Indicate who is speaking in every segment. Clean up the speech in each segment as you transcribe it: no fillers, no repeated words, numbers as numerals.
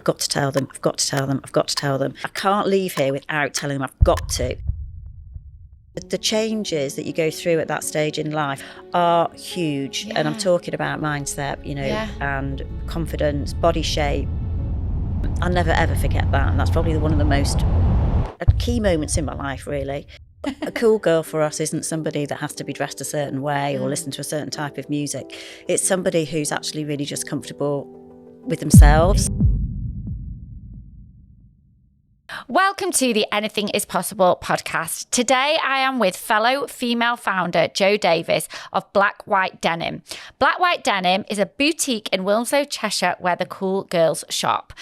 Speaker 1: got to tell them, I've got to tell them, I've got to tell them. I can't leave here without telling them I've got to. The changes that you go through at that stage in life are huge. And I'm talking about mindset, and confidence, body shape. I'll never, ever forget that. And that's probably one of the most key moments in my life, really. A cool girl for us isn't somebody that has to be dressed a certain way or listen to a certain type of music. It's somebody who's actually really just comfortable with themselves.
Speaker 2: Welcome to the Anything is Possible podcast. Today I am with fellow female founder Jo Davis of Black White Denim. Black White Denim is a boutique in Wilmslow, Cheshire, where the cool girls shop.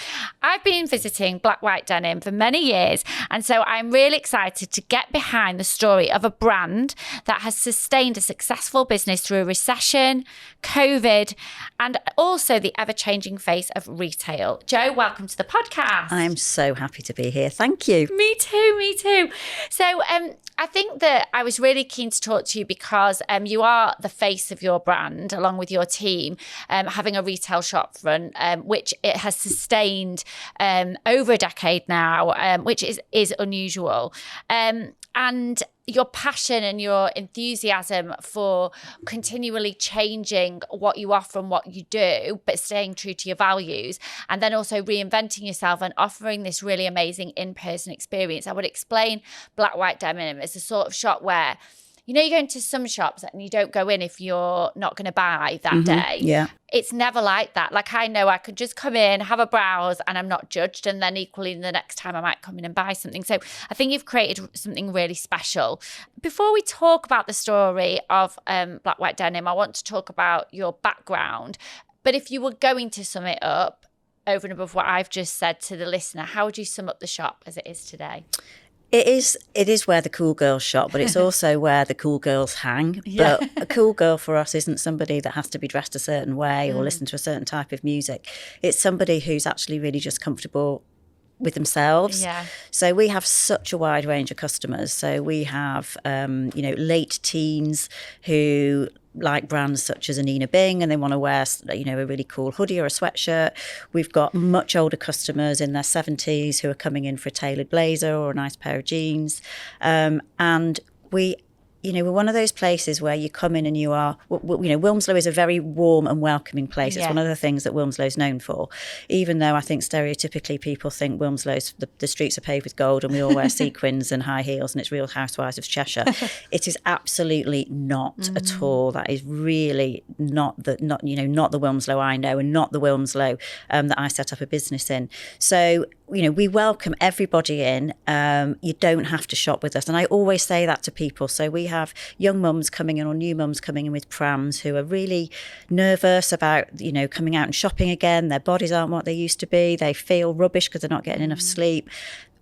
Speaker 2: I've been visiting Black White Denim for many years, and so I'm really excited to get behind the story of a brand that has sustained a successful business through a recession, COVID, and also the ever-changing face of retail. Jo, welcome to the podcast.
Speaker 1: I'm so happy to be here. Thank you.
Speaker 2: Me too. So I think that I was really keen to talk to you because you are the face of your brand along with your team, having a retail shop front, which it has sustained over a decade now, which is unusual. And your passion and your enthusiasm for continually changing what you offer and what you do, but staying true to your values, and then also reinventing yourself and offering this really amazing in-person experience. I would explain Black White Denim as a sort of shop where, you go into some shops and you don't go in if you're not going to buy that day.
Speaker 1: Yeah.
Speaker 2: It's never like that. Like, I know I could just come in, have a browse, and I'm not judged. And then equally the next time I might come in and buy something. So I think you've created something really special. Before we talk about the story of Black White Denim, I want to talk about your background. But if you were going to sum it up over and above what I've just said to the listener, how would you sum up the shop as it is today?
Speaker 1: It is where the cool girls shop, but it's also where the cool girls hang.
Speaker 2: Yeah.
Speaker 1: But a cool girl for us isn't somebody that has to be dressed a certain way or listen to a certain type of music. It's somebody who's actually really just comfortable with themselves.
Speaker 2: Yeah.
Speaker 1: So we have such a wide range of customers. So we have, late teens who like brands such as Anina Bing and they want to wear, a really cool hoodie or a sweatshirt. We've got much older customers in their 70s who are coming in for a tailored blazer or a nice pair of jeans. And we're one of those places where you come in and you are, Wilmslow is a very warm and welcoming place. It's one of the things that Wilmslow's known for, even though I think stereotypically people think Wilmslow's, the streets are paved with gold and we all wear sequins and high heels and it's Real Housewives of Cheshire. It is absolutely not at all. That is really not the Wilmslow I know and not the Wilmslow that I set up a business in. So, we welcome everybody in. You don't have to shop with us. And I always say that to people. So we have young mums coming in or new mums coming in with prams who are really nervous about, coming out and shopping again. Their bodies aren't what they used to be. They feel rubbish because they're not getting enough sleep.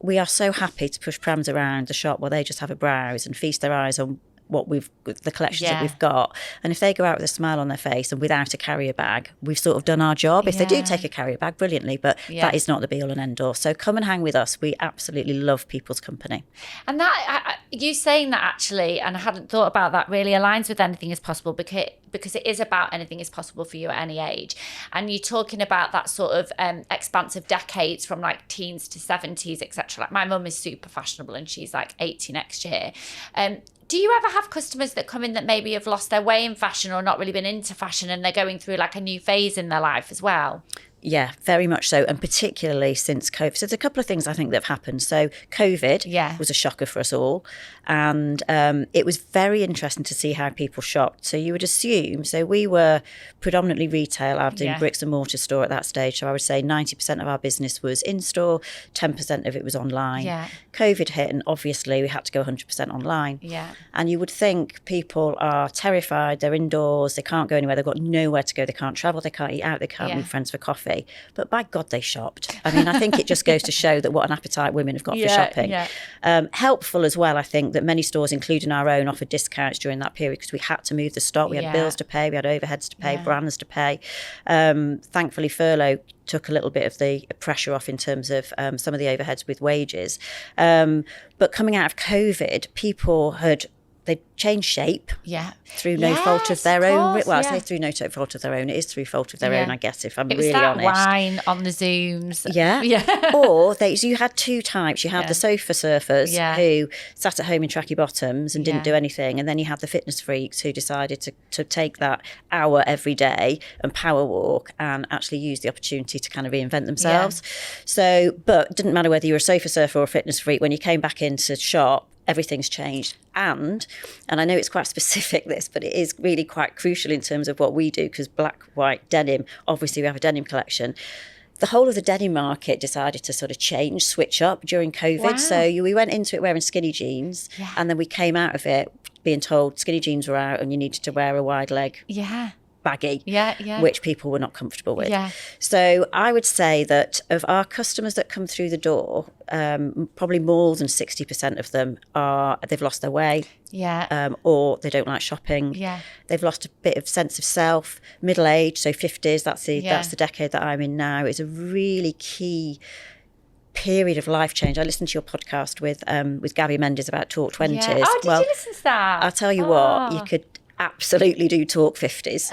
Speaker 1: We are so happy to push prams around the shop while they just have a browse and feast their eyes on the collections that we've got. And if they go out with a smile on their face and without a carrier bag, we've sort of done our job. If they do take a carrier bag, brilliantly, but that is not the be all and end all. So come and hang with us. We absolutely love people's company.
Speaker 2: And that, you saying that actually, and I hadn't thought about that, really aligns with Anything is Possible because it is about anything is possible for you at any age. And you're talking about that sort of expansive decades from like teens to 70s, etc. Like my mum is super fashionable and she's like 80 next year. Do you ever have customers that come in that maybe have lost their way in fashion or not really been into fashion and they're going through like a new phase in their life as well?
Speaker 1: Yeah, very much so. And particularly since COVID. So there's a couple of things I think that have happened. So COVID was a shocker for us all. And it was very interesting to see how people shopped. So you would assume, so we were predominantly retail, adding bricks and mortar store at that stage. So I would say 90% of our business was in-store, 10% of it was online.
Speaker 2: Yeah.
Speaker 1: COVID hit and obviously we had to go 100% online.
Speaker 2: Yeah.
Speaker 1: And you would think people are terrified, they're indoors, they can't go anywhere, they've got nowhere to go, they can't travel, they can't eat out, they can't meet friends for coffee. But by God, they shopped. I mean, I think it just goes to show that what an appetite women have got for shopping. Yeah. Helpful as well, I think, that many stores, including our own, offered discounts during that period because we had to move the stock. We had bills to pay, we had overheads to pay, brands to pay. Thankfully, furlough took a little bit of the pressure off in terms of some of the overheads with wages. But coming out of COVID, people had they change shape through no
Speaker 2: Yes,
Speaker 1: fault of their
Speaker 2: of
Speaker 1: own.
Speaker 2: course,
Speaker 1: Well, I
Speaker 2: yeah.
Speaker 1: say through no fault of their own. It is through fault of their own, I guess, if I'm
Speaker 2: It was
Speaker 1: really
Speaker 2: that
Speaker 1: honest.
Speaker 2: wine on the Zooms.
Speaker 1: Yeah. Or so you had two types. You had the sofa surfers who sat at home in tracky bottoms and didn't do anything. And then you had the fitness freaks who decided to take that hour every day and power walk and actually use the opportunity to kind of reinvent themselves. So, but it didn't matter whether you were a sofa surfer or a fitness freak, when you came back into shop, everything's changed. And I know it's quite specific, this, but it is really quite crucial in terms of what we do, because black, white, denim, obviously we have a denim collection. The whole of the denim market decided to sort of switch up during COVID.
Speaker 2: Wow.
Speaker 1: So we went into it wearing skinny jeans, and then we came out of it being told skinny jeans were out and you needed to wear a wide leg baggy, which people were not comfortable with. So I would say that of our customers that come through the door, probably more than 60% of them they've lost their way, or they don't like shopping. They've lost a bit of sense of self. Middle age, so 50s. That's the decade that I'm in now. It's a really key period of life change. I listened to your podcast with Gabby Mendes about Talk 20s.
Speaker 2: Oh, did you listen to that?
Speaker 1: I'll tell you what, you could absolutely do Talk 50s.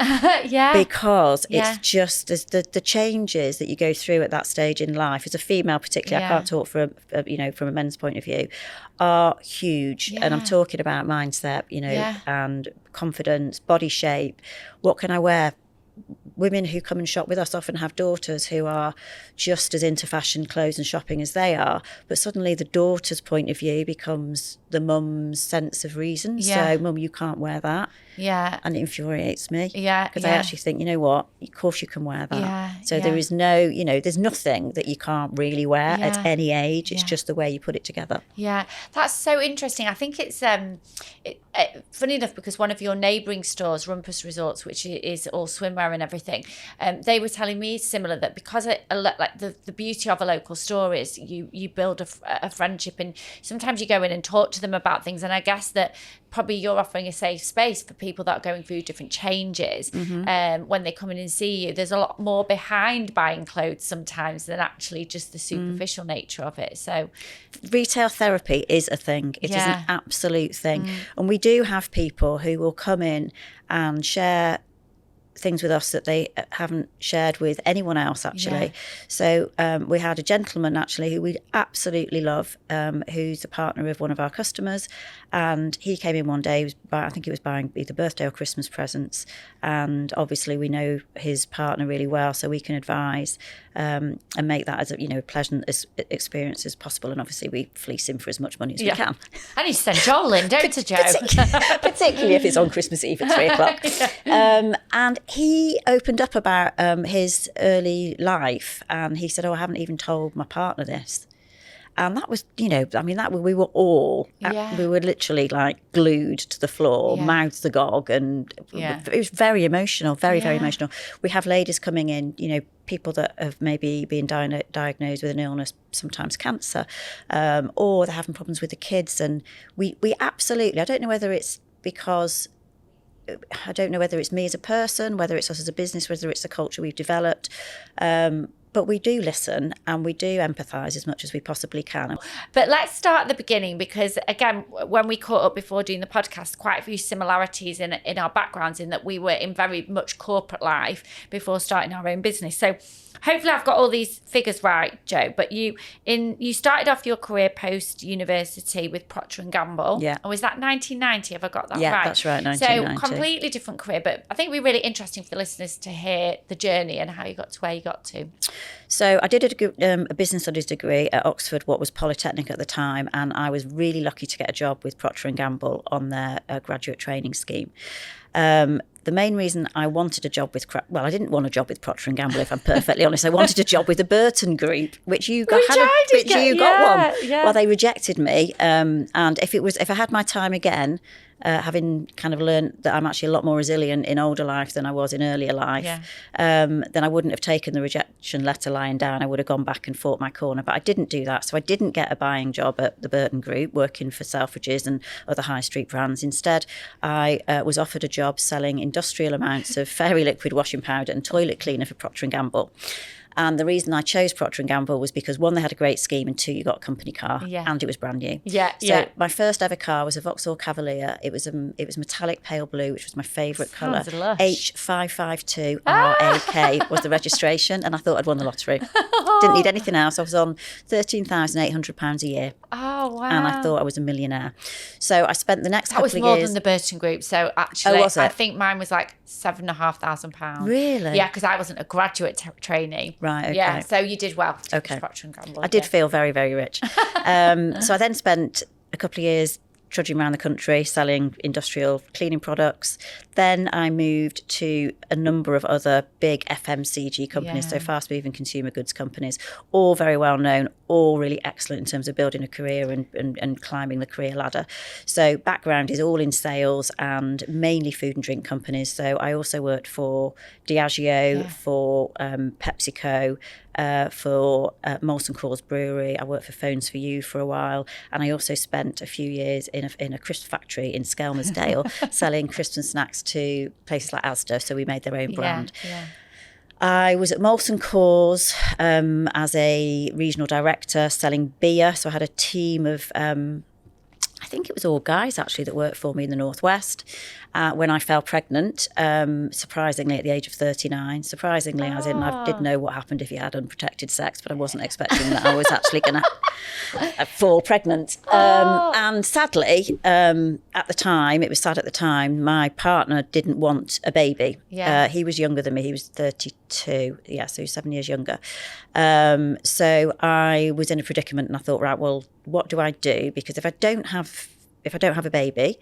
Speaker 1: Because it's just the changes that you go through at that stage in life as a female, particularly. I can't talk from a men's point of view, are huge. And I'm talking about mindset, and confidence, body shape. What can I wear? Women who come and shop with us often have daughters who are just as into fashion, clothes and shopping as they are, but suddenly the daughter's point of view becomes the mum's sense of reason. So, mum, you can't wear that. And it infuriates me. Because I actually think, you know what, of course you can wear that. So there is no, there's nothing that you can't really wear at any age. It's just the way you put it together.
Speaker 2: That's so interesting. I think it's funny enough, because one of your neighbouring stores, Rumpus Resorts, which is all swimwear and everything, they were telling me similar, that because like the beauty of a local store is you build a friendship, and sometimes you go in and talk to them about things. And I guess that probably you're offering a safe space for people that are going through different changes. When they come in and see you, there's a lot more behind buying clothes sometimes than actually just the superficial nature of it. So
Speaker 1: retail therapy is a thing. It is an absolute thing. And we do have people who will come in and share things with us that they haven't shared with anyone else, actually. So we had a gentleman, actually, who we absolutely love, who's a partner of one of our customers, and he came in one day, I think he was buying either birthday or Christmas presents, and obviously we know his partner really well, so we can advise and make that as a pleasant experience as possible. And obviously we fleece him for as much money as we can.
Speaker 2: I need to send Joel in, don't you, Joe?
Speaker 1: Particularly if it's on Christmas Eve at 3:00. And he opened up about his early life, and he said, I haven't even told my partner this. And that was, we were all, we were literally like glued to the floor, mouths agog, and it was very emotional, very emotional. We have ladies coming in, people that have maybe been diagnosed with an illness, sometimes cancer, or they're having problems with the kids. And we absolutely, I don't know whether it's me as a person, whether it's us as a business, whether it's the culture we've developed, but we do listen and we do empathise as much as we possibly can.
Speaker 2: But let's start at the beginning, because again, when we caught up before doing the podcast, quite a few similarities in our backgrounds, in that we were in very much corporate life before starting our own business. So hopefully I've got all these figures right, Joe, but you started off your career post-university with Procter Gamble. And was that 1990? Have I got that right?
Speaker 1: Yeah, that's right, 1990.
Speaker 2: So completely different career, but I think it'd be really interesting for the listeners to hear the journey and how you got to where you got to.
Speaker 1: So I did a business studies degree at Oxford, what was Polytechnic at the time, and I was really lucky to get a job with Procter Gamble on their graduate training scheme. The main reason I wanted a job I didn't want a job with Procter Gamble, if I'm perfectly honest. I wanted a job with the Burton Group, which you got one. Well, they rejected me, and if I had my time again, having kind of learned that I'm actually a lot more resilient in older life than I was in earlier life, then I wouldn't have taken the rejection letter lying down. I would have gone back and fought my corner, but I didn't do that. So I didn't get a buying job at the Burton Group working for Selfridges and other high street brands. Instead, I was offered a job selling industrial amounts of fairy liquid washing powder and toilet cleaner for Procter Gamble. And the reason I chose Procter Gamble was because, one, they had a great scheme, and two, you got a company car,
Speaker 2: Yeah.
Speaker 1: and it was brand new.
Speaker 2: Yeah,
Speaker 1: So my first ever car was a Vauxhall Cavalier. It was metallic pale blue, which was my favourite colour.
Speaker 2: lush.
Speaker 1: H552RAK was the registration, and I thought I'd won the lottery. Didn't need anything else. I was on £13,800 a year.
Speaker 2: Oh, wow.
Speaker 1: And I thought I was a millionaire. So I spent the next
Speaker 2: That
Speaker 1: couple
Speaker 2: was
Speaker 1: of
Speaker 2: more
Speaker 1: years.
Speaker 2: than the Burton Group. So actually,
Speaker 1: was it?
Speaker 2: I think mine was like £7,500.
Speaker 1: Really?
Speaker 2: Yeah, because I wasn't a graduate trainee.
Speaker 1: Right, okay.
Speaker 2: Yeah, so you did well.
Speaker 1: Okay.
Speaker 2: Procter & Gamble,
Speaker 1: I did feel very, very rich. So I then spent a couple of years trudging around the country selling industrial cleaning products. Then I moved to a number of other big FMCG companies, so fast-moving consumer goods companies, all very well known, all really excellent in terms of building a career and climbing the career ladder. So background is all in sales and mainly food and drink companies. So I also worked for Diageo, for PepsiCo, for Molson Coors Brewery. I worked for Phones for You for a while, and I also spent a few years in a crisp factory in Skelmersdale selling crisps and snacks to places like Asda. So we made their own brand.
Speaker 2: Yeah.
Speaker 1: I was at Molson Coors as a regional director selling beer. So I had a team of I think it was all guys actually that worked for me in the Northwest. When I fell pregnant, surprisingly at the age of 39, surprisingly as in I did know what happened if you had unprotected sex, but I wasn't expecting that I was actually going to fall pregnant. And sadly, at the time, it was sad at the time, my partner didn't want a baby.
Speaker 2: Yeah.
Speaker 1: He was younger than me, he was 32, yeah, so he was 7 years younger. So I was in a predicament and I thought, right, well, what do I do? Because if I don't have a baby,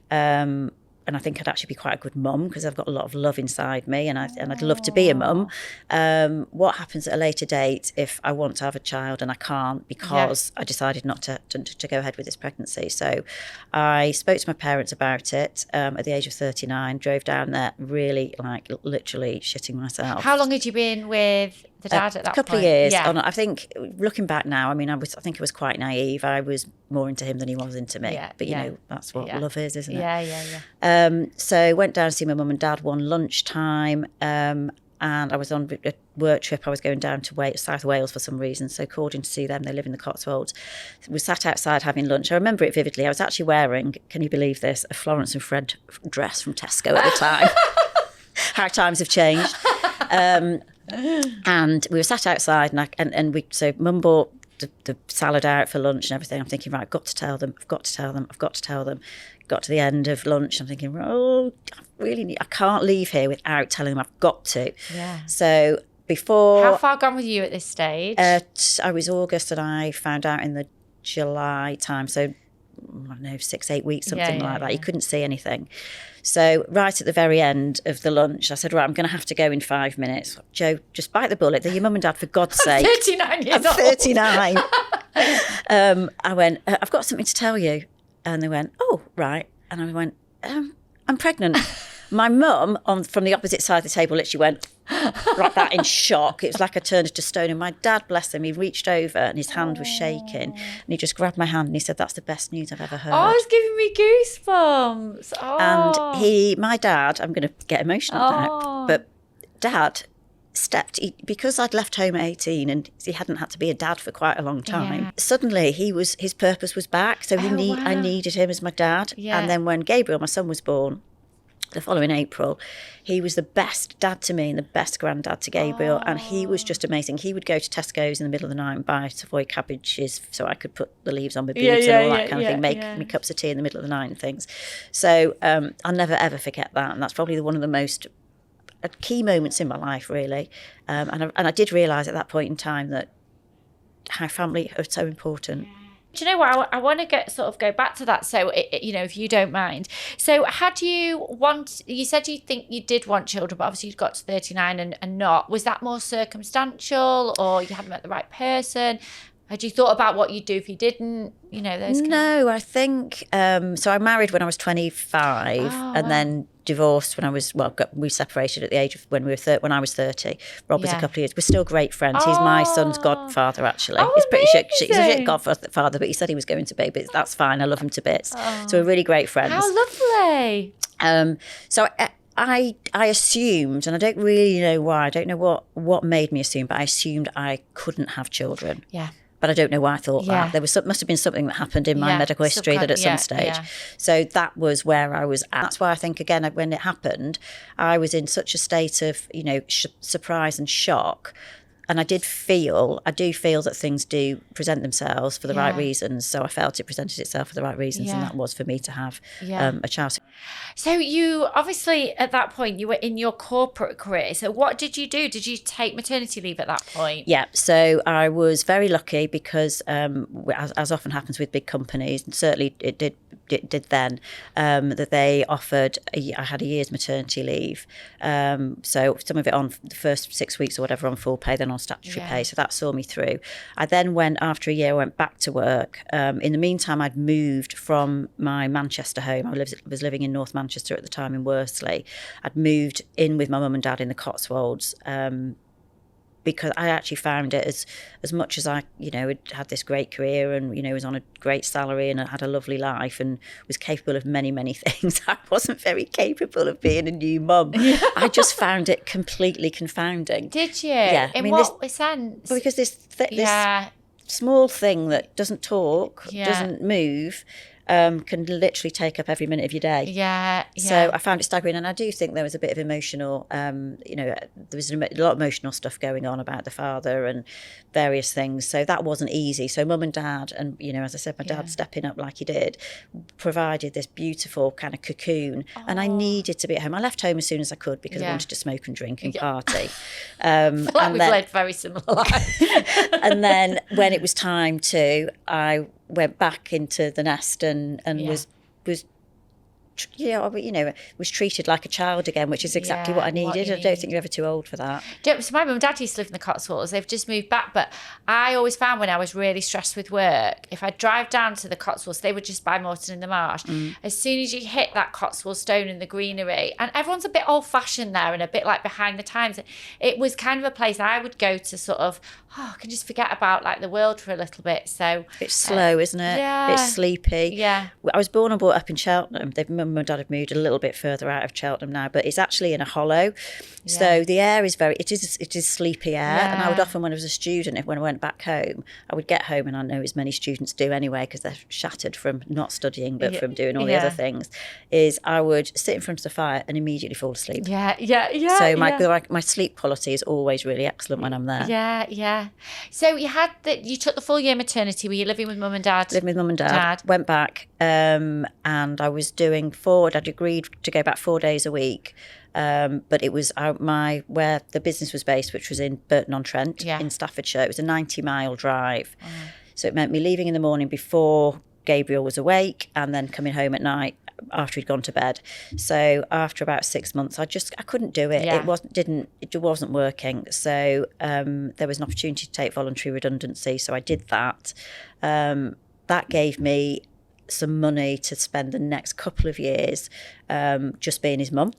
Speaker 1: and I think I'd actually be quite a good mum because I've got a lot of love inside me, and I'd love to be a mum. What happens at a later date if I want to have a child and I can't because I decided not to go ahead with this pregnancy? So I spoke to my parents about it at the age of 39, drove down there, really like literally shitting myself.
Speaker 2: How long had you been with the dad at that point?
Speaker 1: A couple of years.
Speaker 2: Yeah.
Speaker 1: I think looking back now, I mean, I think I was quite naive. I was more into him than he was into me.
Speaker 2: Yeah,
Speaker 1: but you know, that's what love is, isn't it?
Speaker 2: Yeah.
Speaker 1: So went down to see my mum and dad one lunchtime, and I was on a work trip. I was going down to South Wales for some reason, so called in to see them. They live in the Cotswolds. We sat outside having lunch. I remember it vividly. I was actually wearing, can you believe this, a Florence and Fred dress from Tesco at the time. How times have changed. And we were sat outside, so Mum bought the salad out for lunch and everything. I'm thinking, right, I've got to tell them. Got to the end of lunch, I'm thinking, I can't leave here without telling them. I've got to.
Speaker 2: Yeah.
Speaker 1: So before...
Speaker 2: How far gone were you at this stage?
Speaker 1: I was August and I found out in the July time. So, I don't know, 6-8 weeks, something like that. You couldn't see anything. So right at the very end of the lunch, I said, right, I'm going to have to go in 5 minutes. Joe, just bite the bullet. They're your mum and dad, for God's sake.
Speaker 2: 39 years
Speaker 1: I'm
Speaker 2: old.
Speaker 1: 39. I went, I've got something to tell you. And they went, oh, right. And I went, I'm pregnant. My mum, from the opposite side of the table, literally went like that in shock. It was like I turned to stone. And my dad, bless him, he reached over and his hand was shaking. And he just grabbed my hand and he said, that's the best news I've ever heard.
Speaker 2: Oh, it's giving me goosebumps. Oh.
Speaker 1: And my dad, I'm going to get emotional now, but Dad because I'd left home at 18 and he hadn't had to be a dad for quite a long time.
Speaker 2: Yeah.
Speaker 1: Suddenly his purpose was back. So I needed him as my dad.
Speaker 2: Yeah.
Speaker 1: And then when Gabriel, my son, was born, the following April, he was the best dad to me and the best granddad to Gabriel. And he was just amazing. He would go to Tesco's in the middle of the night and buy Savoy cabbages so I could put the leaves on my boobs and all that kind of thing, make me cups of tea in the middle of the night and things. So I'll never, ever forget that. And that's probably one of the most key moments in my life, really. And I did realise at that point in time that how family are so important.
Speaker 2: Do you know what? I want to go back to that. So, if you don't mind. So, you said you think you did want children, but obviously you'd got to 39 and not. Was that more circumstantial, or you hadn't met the right person? Had you thought about what you'd do if you didn't? No,
Speaker 1: I think, so I married when I was 25 and then divorced when I was, we separated at the age of when I was 30. Rob was a couple of years. We're still great friends. He's my son's godfather, actually.
Speaker 2: Oh,
Speaker 1: he's pretty shit. He's a
Speaker 2: amazing.
Speaker 1: shit godfather, but he said he was going to be, but that's fine. I love him to bits. So we're really great friends.
Speaker 2: How lovely.
Speaker 1: So I assumed, and I don't really know why, I don't know what made me assume, but I assumed I couldn't have children.
Speaker 2: Yeah.
Speaker 1: But I don't know why I thought
Speaker 2: Yeah.
Speaker 1: that. There must have been something that happened in my medical history that at some stage.
Speaker 2: Yeah.
Speaker 1: So that was where I was at. That's why I think, again, when it happened, I was in such a state of, surprise and shock. And I do feel that things do present themselves for the right reasons. So I felt it presented itself for the right reasons, and that was for me to have a child.
Speaker 2: So you obviously, at that point, you were in your corporate career. So what did you do? Did you take maternity leave at that point?
Speaker 1: Yeah, so I was very lucky because, as often happens with big companies, and certainly it did then, that they offered, I had a year's maternity leave. So some of it on the first 6 weeks or whatever on full pay, then on statutory pay. So that saw me through. I then after a year, I went back to work. In the meantime, I'd moved from my Manchester home. I was living in North Manchester at the time in Worsley. I'd moved in with my mum and dad in the Cotswolds, because I actually found it as much as I, had this great career and, was on a great salary and I had a lovely life and was capable of many, many things. I wasn't very capable of being a new mum. I just found it completely confounding.
Speaker 2: Did you?
Speaker 1: Yeah.
Speaker 2: In what sense?
Speaker 1: Because this small thing that doesn't talk, doesn't move, can literally take up every minute of your day.
Speaker 2: Yeah.
Speaker 1: So I found it staggering, and I do think there was a bit of emotional, there was a lot of emotional stuff going on about the father and various things. So that wasn't easy. So mum and dad, and as I said, my dad stepping up like he did, provided this beautiful kind of cocoon. And I needed to be at home. I left home as soon as I could because I wanted to smoke and drink and party.
Speaker 2: We've led very similar lives.
Speaker 1: And then when it was time to, I went back into the nest and was was treated like a child again, which is exactly what I needed. I don't think you're ever too old for that.
Speaker 2: So my mum and dad used to live in the Cotswolds. They've just moved back, but I always found when I was really stressed with work, if I drive down to the Cotswolds, they were just by Moreton in the Marsh. As soon as you hit that Cotswold stone in the greenery, and everyone's a bit old-fashioned there and a bit like behind the times, it was kind of a place I would go to sort of, I can just forget about like the world for a little bit. So
Speaker 1: it's slow, isn't it?
Speaker 2: Yeah.
Speaker 1: It's sleepy.
Speaker 2: Yeah.
Speaker 1: I was born and brought up in Cheltenham. Mum and dad have moved a little bit further out of Cheltenham now, but it's actually in a hollow. So the air is it is sleepy air. And I would often, when I was a student, when I went back home, I would get home, and I know as many students do anyway, because they're shattered from not studying, but from doing all the other things, is I would sit in front of the fire and immediately fall asleep. So my sleep quality is always really excellent when I'm there.
Speaker 2: Yeah. So you took the full year maternity. Were you living with mum and dad?
Speaker 1: Living with mum and dad. Went back, and I was doing I'd agreed to go back 4 days a week. But it was where the business was based, which was in Burton-on-Trent in Staffordshire. It was a 90-mile drive. So it meant me leaving in the morning before Gabriel was awake and then coming home at night after he'd gone to bed. So after about 6 months, I couldn't do it. It wasn't working. So there was an opportunity to take voluntary redundancy. So I did that. That gave me some money to spend the next couple of years just being his mum.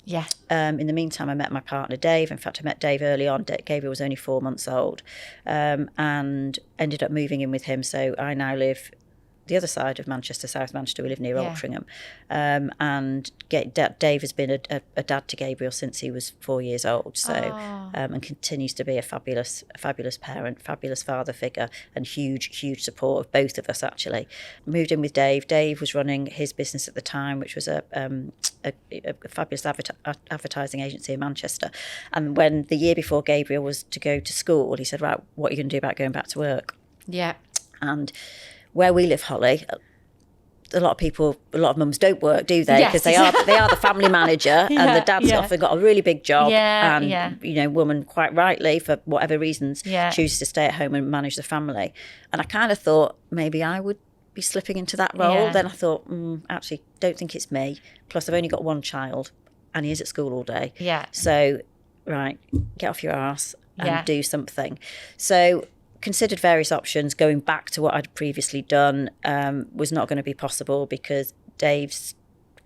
Speaker 1: In the meantime, I met my partner Dave. In fact, I met Dave early on. Gabriel was only 4 months old, and ended up moving in with him. So I now live the other side of Manchester, South Manchester. We live near Altrincham. And Dave has been a dad to Gabriel since he was 4 years old. So and continues to be a fabulous parent, fabulous father figure, and huge support of both of us, actually. Moved in with Dave. Dave was running his business at the time, which was a fabulous advertising agency in Manchester. And when the year before Gabriel was to go to school, he said, right, what are you going to do about going back to work? And where we live, Holly, a lot of mums don't work, do they? Because they are the family manager, and the dad's often got a really big job, and woman, quite rightly, for whatever reasons, chooses to stay at home and manage the family. And I kind of thought maybe I would be slipping into that role. Then I thought, actually, don't think it's me. Plus, I've only got one child, and he is at school all day. So, right, get off your arse and do something. So considered various options. Going back to what I'd previously done was not going to be possible because Dave's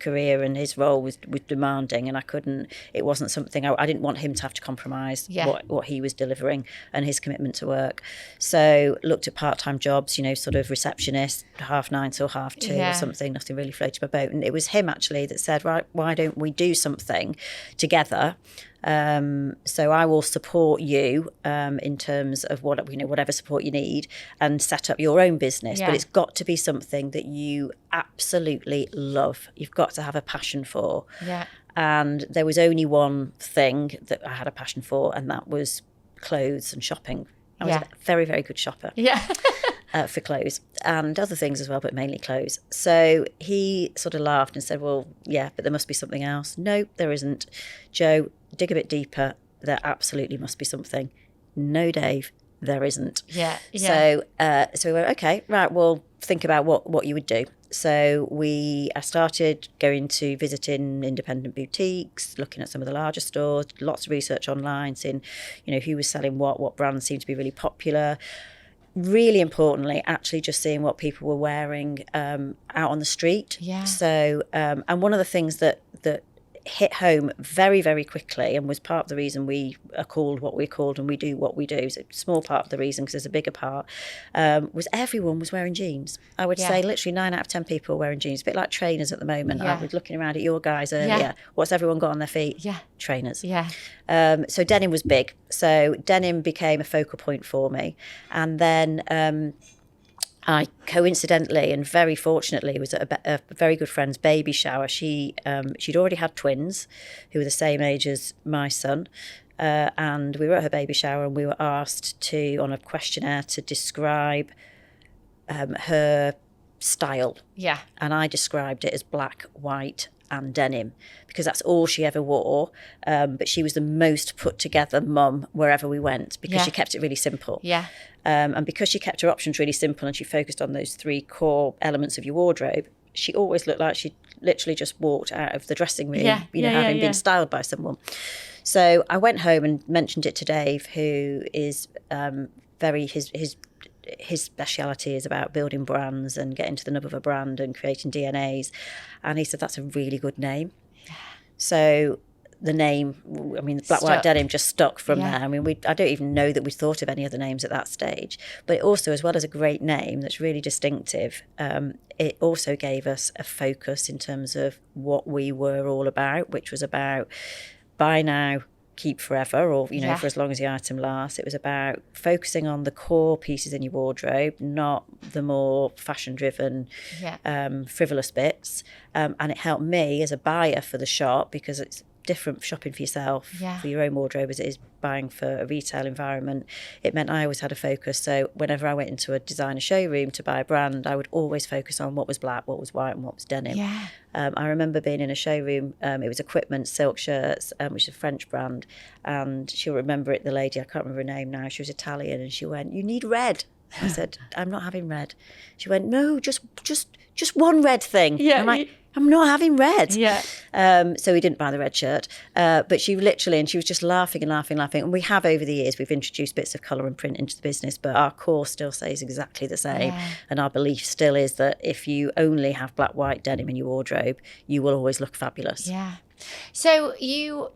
Speaker 1: career and his role was demanding, and it wasn't something I didn't want him to have to compromise what he was delivering and his commitment to work. So looked at part-time jobs, sort of receptionist, 9:30 till 2:30 or something. Nothing really floated my boat, and it was him actually that said, right, why don't we do something together? So I will support you in terms of whatever support you need, and set up your own business. But it's got to be something that you absolutely love. You've got to have a passion for. Yeah. And there was only one thing that I had a passion for, and that was clothes and shopping. I was a very, very good shopper. Yeah. For clothes and other things as well, but mainly clothes. So he sort of laughed and said, well, yeah, but there must be something else. No, there isn't. Joe, dig a bit deeper. There absolutely must be something. No, Dave, there isn't. Yeah. So we went, okay, right, well, think about what you would do. So I started going to visiting independent boutiques, looking at some of the larger stores, lots of research online, seeing, who was selling what brands seemed to be really popular. Really importantly, actually just seeing what people were wearing out on the street. Yeah. So, and one of the things that hit home very, very quickly, and was part of the reason we are called what we're called and we do what we do, is a small part of the reason, because there's a bigger part, was everyone was wearing jeans. I would say literally 9 out of 10 people are wearing jeans, a bit like trainers at the moment. I was looking around at your guys earlier. Yeah. What's everyone got on their feet? Yeah. Trainers. Yeah. So denim was big. So denim became a focal point for me. And then I coincidentally and very fortunately was at a very good friend's baby shower. She'd already had twins who were the same age as my son. And we were at her baby shower, and we were asked on a questionnaire to describe her style. Yeah. And I described it as black, white and denim, because that's all she ever wore. But she was the most put together mum wherever we went, because she kept it really simple. Yeah. And because she kept her options really simple and she focused on those 3 core elements of your wardrobe, she always looked like she literally just walked out of the dressing room, having been styled by someone. So I went home and mentioned it to Dave, who is his speciality is about building brands and getting to the nub of a brand and creating DNAs. And he said, that's a really good name. Yeah. So the name, black, white, denim just stuck from there. I don't even know that we thought of any other names at that stage. But it also, as well as a great name that's really distinctive, it also gave us a focus in terms of what we were all about, which was about buy now, keep forever, or for as long as the item lasts. It was about focusing on the core pieces in your wardrobe, not the more fashion driven frivolous bits. And it helped me as a buyer for the shop, because it's different shopping for yourself, for your own wardrobe, as it is buying for a retail environment. It meant I always had a focus. So whenever I went into a designer showroom to buy a brand, I would always focus on what was black, what was white and what was denim. Yeah. I remember being in a showroom, it was Equipment Silk Shirts, which is a French brand, and she'll remember it, the lady, I can't remember her name now, she was Italian, and she went, you need red. I said, I'm not having red. She went, no, just one red thing. Yeah. I'm like, I'm not having red. Yeah. So we didn't buy the red shirt. But she literally, and she was just laughing and laughing. And we have, over the years, we've introduced bits of colour and print into the business, but our core still stays exactly the same. Yeah. And our belief still is that if you only have black, white denim in your wardrobe, you will always look fabulous. Yeah.
Speaker 2: So you,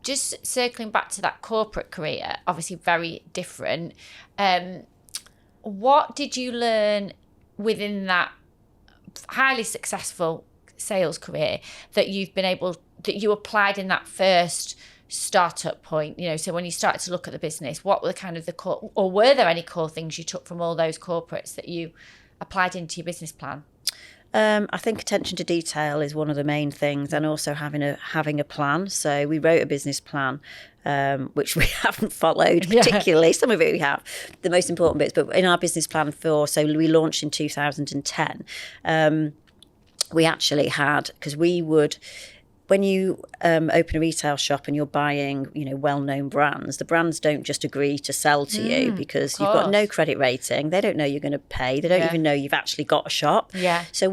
Speaker 2: just circling back to that corporate career, obviously very different. What did you learn within that highly successful sales career that you applied in that first startup point? So when you started to look at the business, what were the kind of the core, or were there any core things you took from all those corporates that you applied into your business plan?
Speaker 1: I think attention to detail is one of the main things, and also having a plan. So we wrote a business plan, which we haven't followed particularly. Some of it we have, the most important bits. But in our business plan so we launched in 2010. We actually had, because we would, when you open a retail shop and you're buying, well-known brands, the brands don't just agree to sell to you because you've got no credit rating. They don't know you're going to pay. They don't even know you've actually got a shop. Yeah. So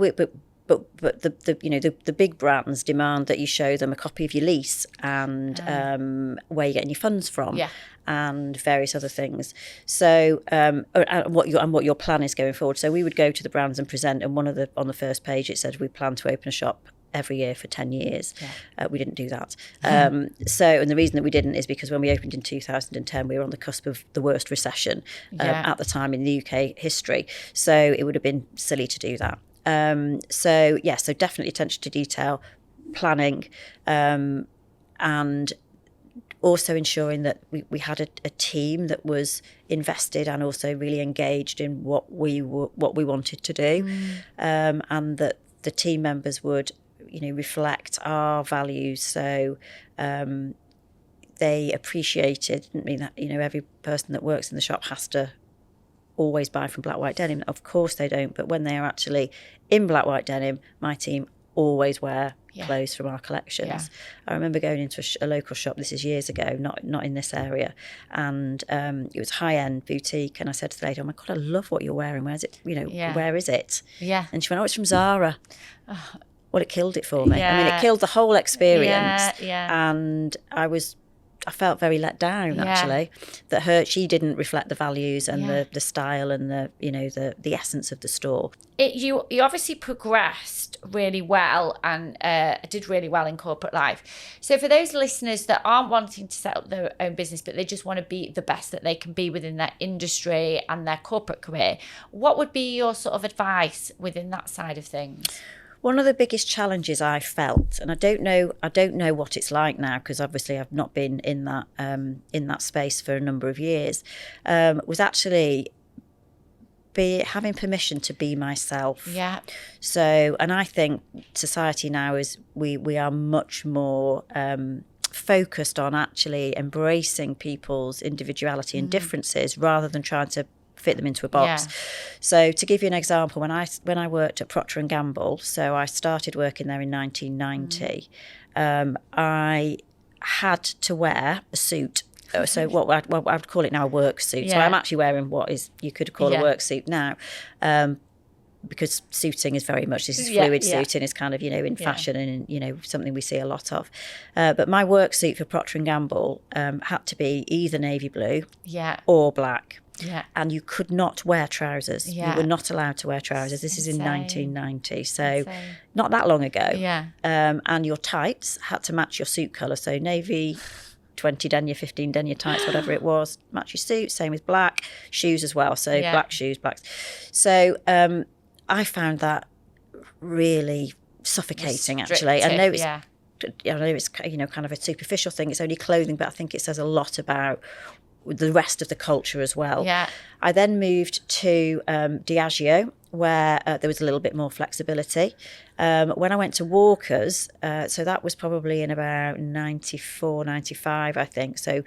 Speaker 1: but the big brands demand that you show them a copy of your lease and where you're getting your funds from. Yeah. And various other things. So, and what your plan is going forward. So we would go to the brands and present, and on the first page it said we plan to open a shop every year for 10 years. We didn't do that. And the reason that we didn't is because when we opened in 2010, we were on the cusp of the worst recession at the time in the UK history. So it would have been silly to do that. So definitely attention to detail, planning, and also ensuring that we had a team that was invested and also really engaged in what we wanted to do, and that the team members would reflect our values. So they appreciated, didn't mean that every person that works in the shop has to always buy from Black White Denim. Of course they don't, but when they are actually in Black White Denim, my team always wear clothes from our collections. I remember going into a local shop, this is years ago, not in this area, and it was high-end boutique, and I said to the lady, oh my God, I love what you're wearing, where's it, where is it? And she went, oh, it's from Zara. Well, it killed it for me. I mean, it killed the whole experience. And I felt very let down, actually, that she didn't reflect the values and the style and the essence of the store.
Speaker 2: You obviously progressed really well and did really well in corporate life. So for those listeners that aren't wanting to set up their own business, but they just want to be the best that they can be within their industry and their corporate career, what would be your sort of advice within that side of things?
Speaker 1: One of the biggest challenges I felt, and I don't know what it's like now because obviously I've not been in that space for a number of years, was actually having permission to be myself. So, and I think society now is we are much more focused on actually embracing people's individuality and differences rather than trying to fit them into a box. So to give you an example, when I worked at Procter Gamble, so I started working there in 1990, I had to wear a suit. So what I would call it now a work suit. So I'm actually wearing what is you could call a work suit now, because suiting is very much, this is fluid suiting is kind of in fashion and something we see a lot of. But my work suit for Procter Gamble had to be either navy blue or black. And you could not wear trousers. You were not allowed to wear trousers. This is in 1990, so not that long ago. And your tights had to match your suit colour. So navy, 20 denier, 15 denier tights, whatever it was, match your suit. Same as black shoes as well. So black shoes, blacks. So I found that really suffocating. Actually, I know it's kind of a superficial thing. It's only clothing, but I think it says a lot about the rest of the culture as well. I then moved to Diageo, where there was a little bit more flexibility. When I went to Walker's, so that was probably in about 94, 95, I think. So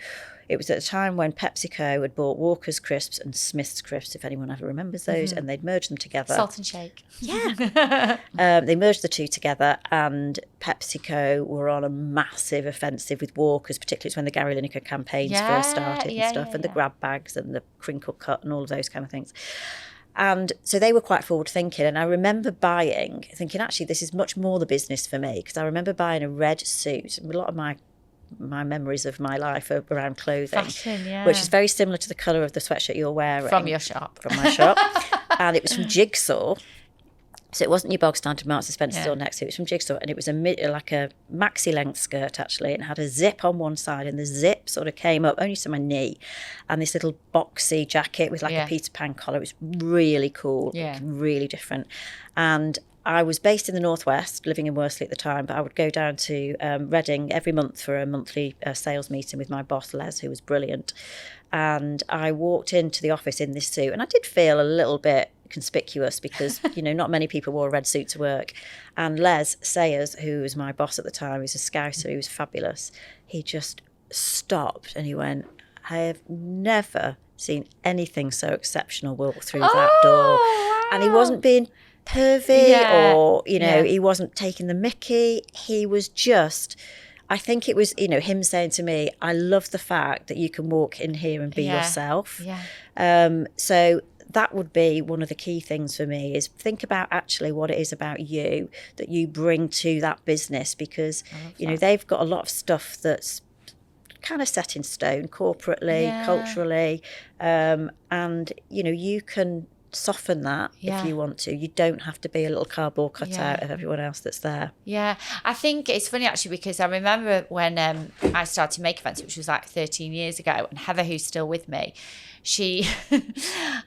Speaker 1: it was at a time when PepsiCo had bought Walker's Crisps and Smith's Crisps, if anyone ever remembers those, and they'd merged them together.
Speaker 2: Salt and shake.
Speaker 1: They merged the two together, and PepsiCo were on a massive offensive with Walker's, particularly when the Gary Lineker campaigns first started and stuff, and the grab bags and the crinkle cut and all of those kind of things. And so they were quite forward thinking. And I remember thinking, actually, this is much more the business for me, because I remember buying a red suit. And a lot of my memories of my life are around clothing, fashion, which is very similar to the colour of the sweatshirt you're wearing.
Speaker 2: From your shop.
Speaker 1: From my shop. And it was from Jigsaw. So it wasn't your bog standard Marks and Spencer store next to it. It was from Jigsaw, and it was like a maxi length skirt actually, and it had a zip on one side, and the zip sort of came up only to my knee, and this little boxy jacket with like a Peter Pan collar. It was really cool, really different. And I was based in the Northwest, living in Worsley at the time, but I would go down to Reading every month for a monthly sales meeting with my boss, Les, who was brilliant. And I walked into the office in this suit, and I did feel a little bit conspicuous because, not many people wore a red suit to work. And Les Sayers, who was my boss at the time, who's a Scouser, he was fabulous, he just stopped and he went, I have never seen anything so exceptional walk through that door. Wow. And he wasn't being pervy or, he wasn't taking the mickey. He was just, I think it was, him saying to me, I love the fact that you can walk in here and be yourself. So that would be one of the key things for me, is think about actually what it is about you that you bring to that business, because, they've got a lot of stuff that's kind of set in stone corporately, culturally, and, you can soften that if you want to. You don't have to be a little cardboard cutout of everyone else that's there.
Speaker 2: Yeah, I think it's funny actually, because I remember when I started Make Events, which was like 13 years ago, and Heather, who's still with me, she,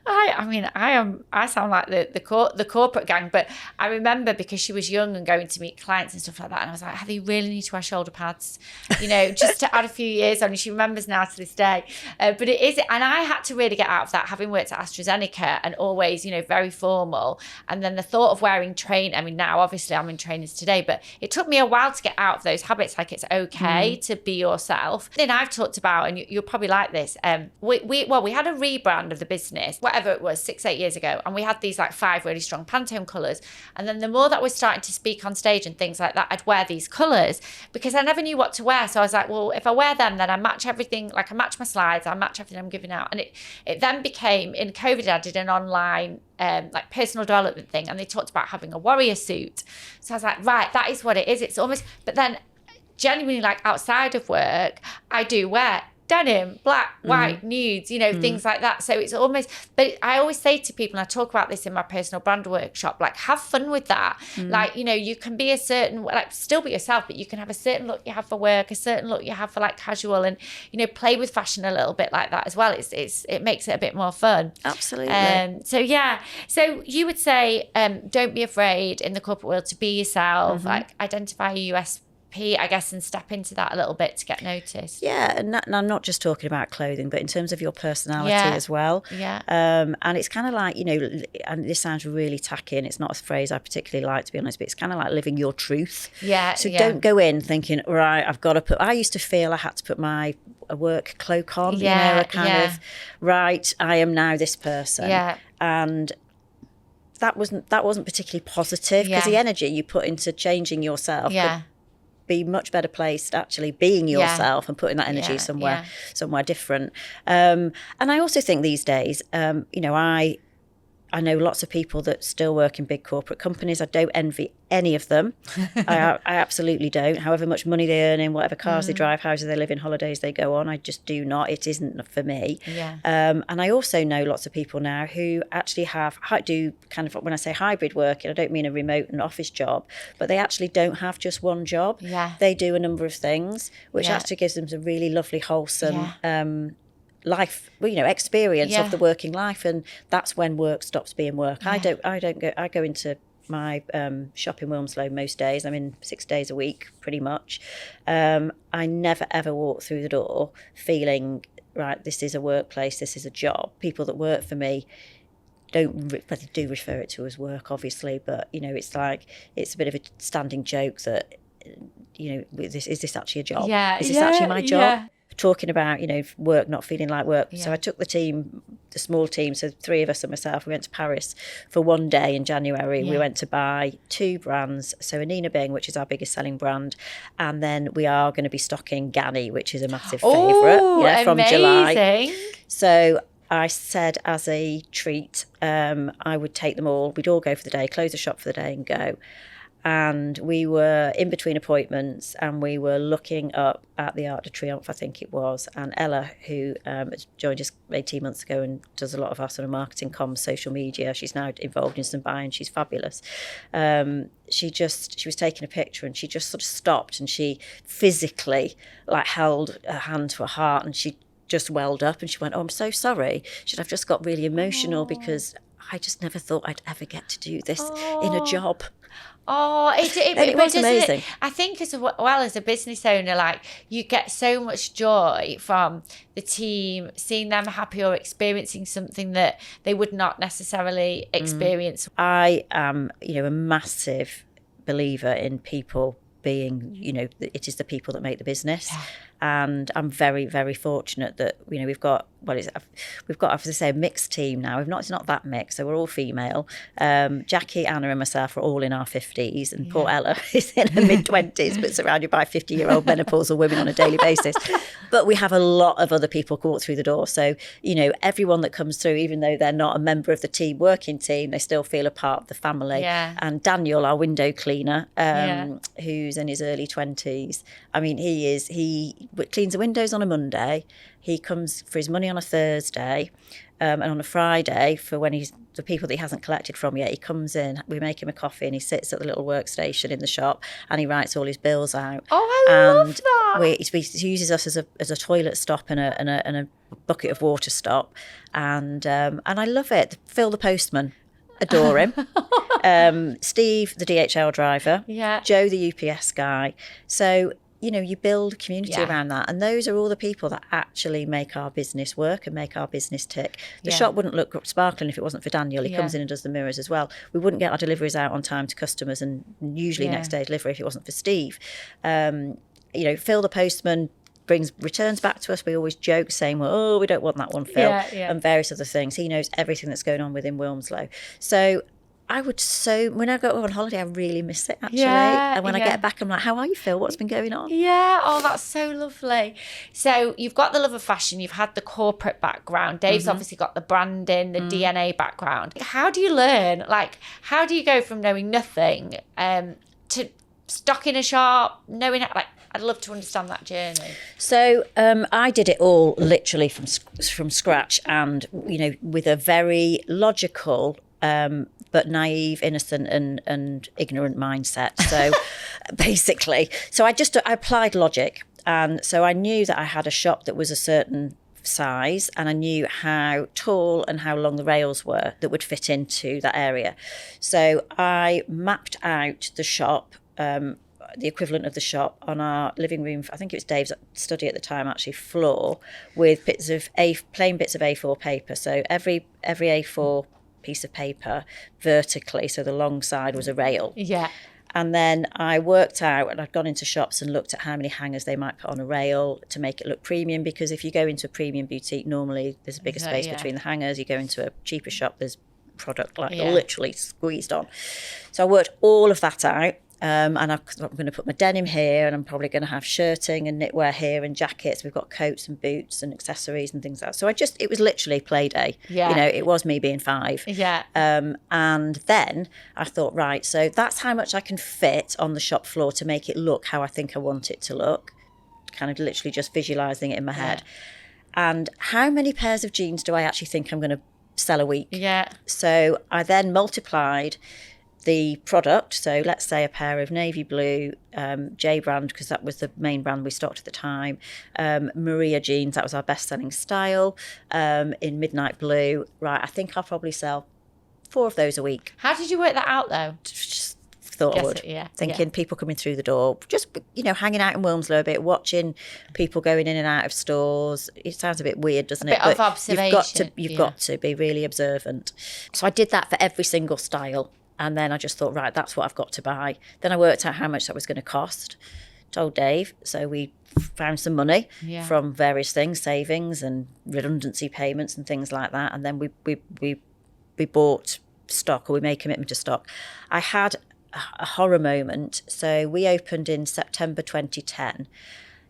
Speaker 2: I sound like the corporate gang, but I remember because she was young and going to meet clients and stuff like that, and I was like, Heather, you really need to wear shoulder pads, just to add a few years on. And she remembers now to this day. But it is, and I had to really get out of that, having worked at AstraZeneca and always, very formal. And then the thought of wearing now obviously I'm in trainers today, but it took me a while to get out of those habits. Like, it's okay to be yourself. Then I've talked about, and you'll probably like this, we had a rebrand of the business, whatever it was, 6-8 years ago, and we had these like 5 really strong Pantone colours. And then the more that we're starting to speak on stage and things like that, I'd wear these colours because I never knew what to wear. So I was like, well, if I wear them, then I match everything. Like, I match my slides, I match everything I'm giving out. And it then became, in COVID, I did an online like personal development thing, and they talked about having a warrior suit. So I was like, right, that is what it is. It's almost, but then genuinely, like, outside of work, I do wear denim, black, white, nudes, things like that. So it's almost, but I always say to people, and I talk about this in my personal brand workshop, like, have fun with that. Like, you can be a certain, like, still be yourself, but you can have a certain look you have for work, a certain look you have for like casual, and, play with fashion a little bit like that as well. It makes it a bit more fun.
Speaker 1: Absolutely.
Speaker 2: So you would say, don't be afraid in the corporate world to be yourself, like, identify your USP, I guess, and step into that a little bit to get noticed.
Speaker 1: Yeah, and I'm not just talking about clothing, but in terms of your personality as well.
Speaker 2: Yeah.
Speaker 1: And it's kind of like, and this sounds really tacky, and it's not a phrase I particularly like, to be honest, but it's kind of like living your truth.
Speaker 2: Yeah.
Speaker 1: So don't go in thinking, right, I used to feel I had to put a work cloak on, a kind of, right, I am now this person.
Speaker 2: Yeah.
Speaker 1: And that wasn't particularly positive, because the energy you put into changing yourself could be much better placed actually being yourself and putting that energy somewhere different. And I also think these days, I know lots of people that still work in big corporate companies. I don't envy any of them. I absolutely don't. However much money they earn in, whatever cars they drive, houses they live in, holidays they go on, I just do not. It isn't for me.
Speaker 2: Yeah.
Speaker 1: And I also know lots of people now who actually do kind of, when I say hybrid working, I don't mean a remote and office job, but they actually don't have just one job.
Speaker 2: Yeah.
Speaker 1: They do a number of things, which actually gives them a really lovely, wholesome life, experience of the working life, and that's when work stops being work. I go into my shop in Wilmslow most days. I'm in 6 days a week pretty much. I never ever walk through the door feeling, right, this is a workplace, this is a job. People that work for me they do refer it to as work, obviously, but it's like, it's a bit of a standing joke that is this actually a job? Is this actually my job? Talking about, work not feeling like work. So I took the small team, so 3 of us and myself, we went to Paris for 1 day in January. We went to buy 2 brands, so a Nina Bing, which is our biggest selling brand, and then we are going to be stocking Ganni, which is a massive favourite from July. So I said, as a treat, I would take them all. We'd all go for the day, close the shop for the day and go. And we were in between appointments, and we were looking up at the Arc de Triomphe, I think it was. And Ella, who joined us 18 months ago and does a lot of our sort of marketing, comms, social media, she's now involved in some buying. She's fabulous. She was taking a picture, and she just sort of stopped, and she physically held her hand to her heart, and she just welled up, and she went, "Oh, I'm so sorry." She said, "I've just got really emotional because I just never thought I'd ever get to do this in a job."
Speaker 2: Oh,
Speaker 1: it was amazing.
Speaker 2: I think as well as a business owner, you get so much joy from the team, seeing them happy or experiencing something that they would not necessarily experience.
Speaker 1: I am, a massive believer in people being, it is the people that make the business. Yeah. And I'm very, very fortunate that, we've got, as I say, a mixed team now. It's not that mixed, so we're all female. Jackie, Anna and myself are all in our 50s, and poor Ella is in her mid-20s, but surrounded by 50-year-old menopausal women on a daily basis. But we have a lot of other people walk through the door. So, everyone that comes through, even though they're not a member of the working team, they still feel a part of the family. Yeah. And Daniel, our window cleaner, who's in his early 20s, I mean, he cleans the windows on a Monday. He comes for his money on a Thursday. And on a Friday, for when the people that he hasn't collected from yet, he comes in, we make him a coffee and he sits at the little workstation in the shop and he writes all his bills out.
Speaker 2: Oh, I love that.
Speaker 1: He uses us as a toilet stop and a bucket of water stop. And I love it. Phil the postman, adore him. Steve the DHL driver.
Speaker 2: Yeah.
Speaker 1: Joe the UPS guy. So, you build a community around that. And those are all the people that actually make our business work and make our business tick. The shop wouldn't look sparkling if it wasn't for Daniel. He comes in and does the mirrors as well. We wouldn't get our deliveries out on time to customers and usually next day delivery if it wasn't for Steve. Phil the postman brings returns back to us. We always joke saying, well, we don't want that one, Phil, and various other things. He knows everything that's going on within Wilmslow. So when I go on holiday, I really miss it, actually. And when I get back, I'm like, how are you, Phil? What's been going on?
Speaker 2: Yeah. Oh, that's so lovely. So you've got the love of fashion. You've had the corporate background. Dave's obviously got the branding, the DNA background. How do you learn? Like, how do you go from knowing nothing to stocking a shop, knowing how, I'd love to understand that journey.
Speaker 1: So I did it all literally from scratch and, with a very logical but naive, innocent and ignorant mindset. So basically, I applied logic. And so I knew that I had a shop that was a certain size and I knew how tall and how long the rails were that would fit into that area. So I mapped out the shop, the equivalent of the shop on our living room, I think it was Dave's study at the time, actually, floor, with plain bits of A4 paper. So every A4 piece of paper vertically, so the long side was a rail.
Speaker 2: Yeah.
Speaker 1: And then I worked out, and I'd gone into shops and looked at how many hangers they might put on a rail to make it look premium, because if you go into a premium boutique, normally there's a bigger space between the hangers. You go into a cheaper shop, there's product literally squeezed on. So I worked all of that out. And I'm going to put my denim here, and I'm probably going to have shirting and knitwear here and jackets. We've got coats and boots and accessories and things like that. So it was literally play day.
Speaker 2: Yeah.
Speaker 1: It was me being 5.
Speaker 2: Yeah.
Speaker 1: And then I thought, right, so that's how much I can fit on the shop floor to make it look how I think I want it to look. Kind of literally just visualising it in my head. And how many pairs of jeans do I actually think I'm going to sell a week?
Speaker 2: Yeah.
Speaker 1: So I then multiplied the product, so let's say a pair of navy blue J brand, because that was the main brand we stocked at the time, Maria jeans, that was our best selling style, in midnight blue. Right, I think I'll probably sell 4 of those a week.
Speaker 2: How did you work that out though?
Speaker 1: Just thought I would. Thinking people coming through the door, just hanging out in Wilmslow a bit, watching people going in and out of stores. It sounds a bit weird, doesn't it?
Speaker 2: A bit of observation.
Speaker 1: You've got to be really observant. So I did that for every single style. And then I just thought, right, that's what I've got to buy. Then I worked out how much that was going to cost. Told Dave. So we found some money from various things, savings and redundancy payments and things like that. And then we bought stock, or we made commitment to stock. I had a horror moment. So we opened in September 2010.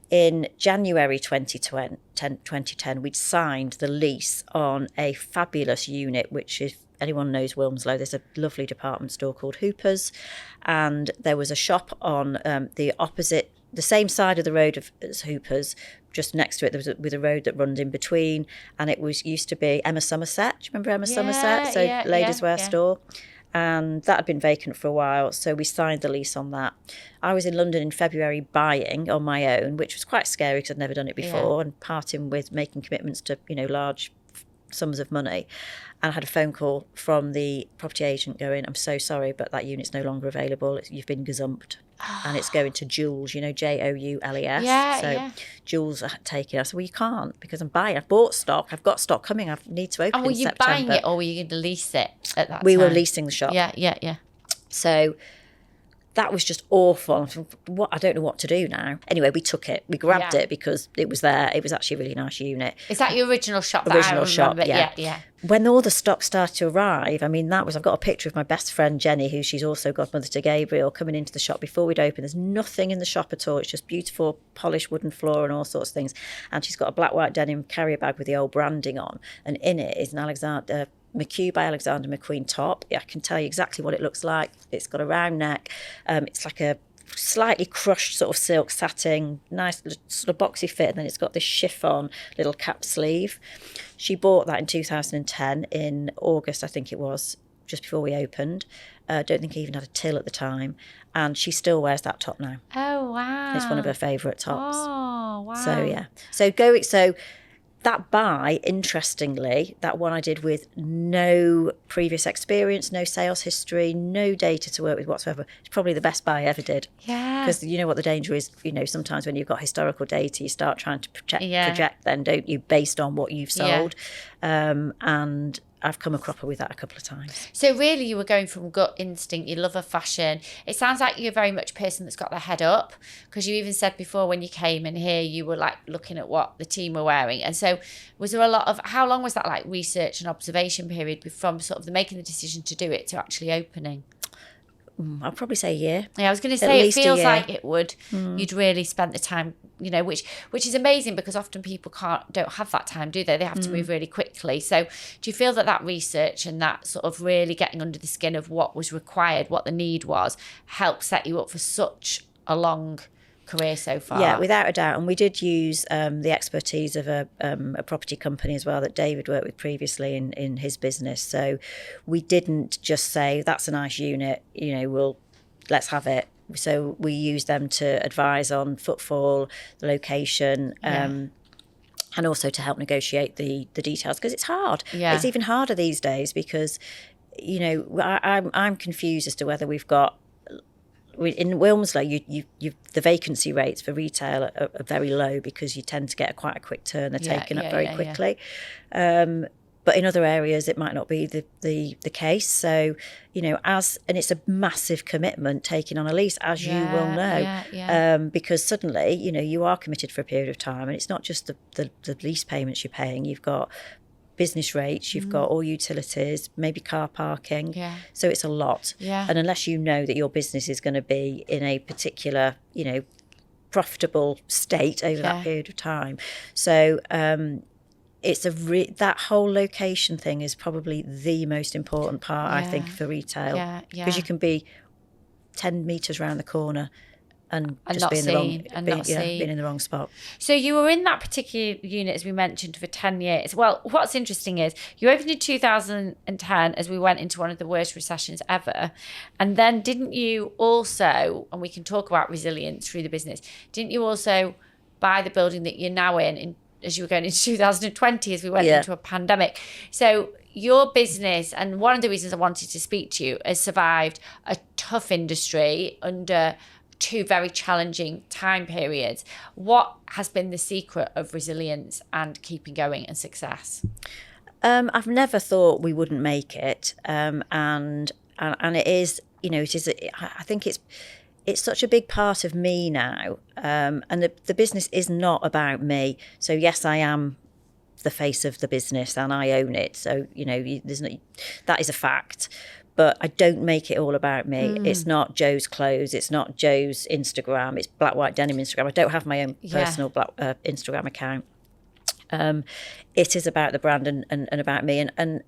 Speaker 1: In January 2010, we'd signed the lease on a fabulous unit, which is, anyone knows Wilmslow, there's a lovely department store called Hooper's, and there was a shop on the same side of the road as Hooper's, just next to it, there was with a road that runned in between, and it used to be Emma Somerset. Do you remember Emma Somerset? So ladies' wear store. And that had been vacant for a while, so we signed the lease on that. I was in London in February buying on my own, which was quite scary because I'd never done it before, and parting with making commitments to large sums of money. And I had a phone call from the property agent going, I'm so sorry, but that unit's no longer available. You've been gazumped. And it's going to Joules, Joules. Joules are taking it. I said, well, you can't, because I'm buying. I've bought stock. I've got stock coming. I need to open in September.
Speaker 2: Were you buying it, or were you going to lease it at that time?
Speaker 1: We were leasing the shop.
Speaker 2: Yeah.
Speaker 1: So that was just awful. I don't know what to do now. Anyway, we took it. We grabbed it because it was there. It was actually a really nice unit.
Speaker 2: Is that your original shop?
Speaker 1: Original shop,
Speaker 2: yeah.
Speaker 1: When all the stock started to arrive, I've got a picture of my best friend Jenny, who she's also godmother to Gabriel, coming into the shop before we'd open. There's nothing in the shop at all. It's just beautiful polished wooden floor and all sorts of things. And she's got a black white denim carrier bag with the old branding on, and in it is an Alexander McHugh by Alexander McQueen top. I can tell you exactly what it looks like. It's got a round neck. It's like a slightly crushed sort of silk satin, nice sort of boxy fit, and then it's got this chiffon little cap sleeve. She bought that in 2010 in August, I think it was, just before we opened. I don't think I even had a till at the time, and she still wears that top now.
Speaker 2: Oh wow!
Speaker 1: It's one of her favourite tops.
Speaker 2: Oh wow!
Speaker 1: So yeah, so that buy, interestingly, that one I did with no previous experience, no sales history, no data to work with whatsoever. It's probably the best buy I ever did.
Speaker 2: Yeah.
Speaker 1: Because you know what the danger is, sometimes when you've got historical data, you start trying to project then, don't you, based on what you've sold. And I've come a cropper with that a couple of times.
Speaker 2: So really you were going from gut instinct, you love a fashion. It sounds like you're very much a person that's got their head up, because you even said before when you came in here, you were like looking at what the team were wearing. And so was there a lot of, how long was that like research and observation period from sort of the making the decision to do it to actually opening?
Speaker 1: I'd probably say a year.
Speaker 2: Yeah, I was going to say, it feels like it would. You'd really spent the time, which is amazing, because often people don't have that time, do they? They have to move really quickly. So do you feel that research and that sort of really getting under the skin of what was required, what the need was, helped set you up for such a long career so far?
Speaker 1: Yeah, without a doubt. And we did use the expertise of a property company as well that David worked with previously in his business. So we didn't just say, that's a nice unit, let's have it. So we used them to advise on footfall, the location, and also to help negotiate the details, because it's hard.
Speaker 2: Yeah.
Speaker 1: It's even harder these days because, I'm confused as to whether we've got, in Wilmslow, the vacancy rates for retail are very low, because you tend to get quite a quick turn. They're taken up very quickly. But in other areas, it might not be the case. So, and it's a massive commitment taking on a lease, as you will know, because suddenly, you are committed for a period of time, and it's not just the lease payments you're paying. You've got business rates, you've got all utilities, maybe car parking. Yeah. So it's a lot. Yeah. And unless you know that your business is going to be in a particular, profitable state over that period of time. So it's that whole location thing is probably the most important part, I think, for retail. Yeah. Because you can be 10 metres around the corner and just being in the wrong spot.
Speaker 2: So you were in that particular unit, as we mentioned, for 10 years. Well, what's interesting is you opened in 2010 as we went into one of the worst recessions ever. And then didn't you also, and we can talk about resilience through the business, didn't you also buy the building that you're now in as you were going into 2020 as we went into a pandemic? So your business, and one of the reasons I wanted to speak to you, has survived a tough industry under two very challenging time periods. What has been the secret of resilience and keeping going and success?
Speaker 1: I've never thought we wouldn't make it, and it is, it is. I think it's such a big part of me now, and the business is not about me. So yes, I am the face of the business and I own it. So that is a fact. But I don't make it all about me. It's not Joe's clothes. It's not Joe's Instagram. It's Black White Denim Instagram. I don't have my own personal Instagram account. It is about the brand and about me. And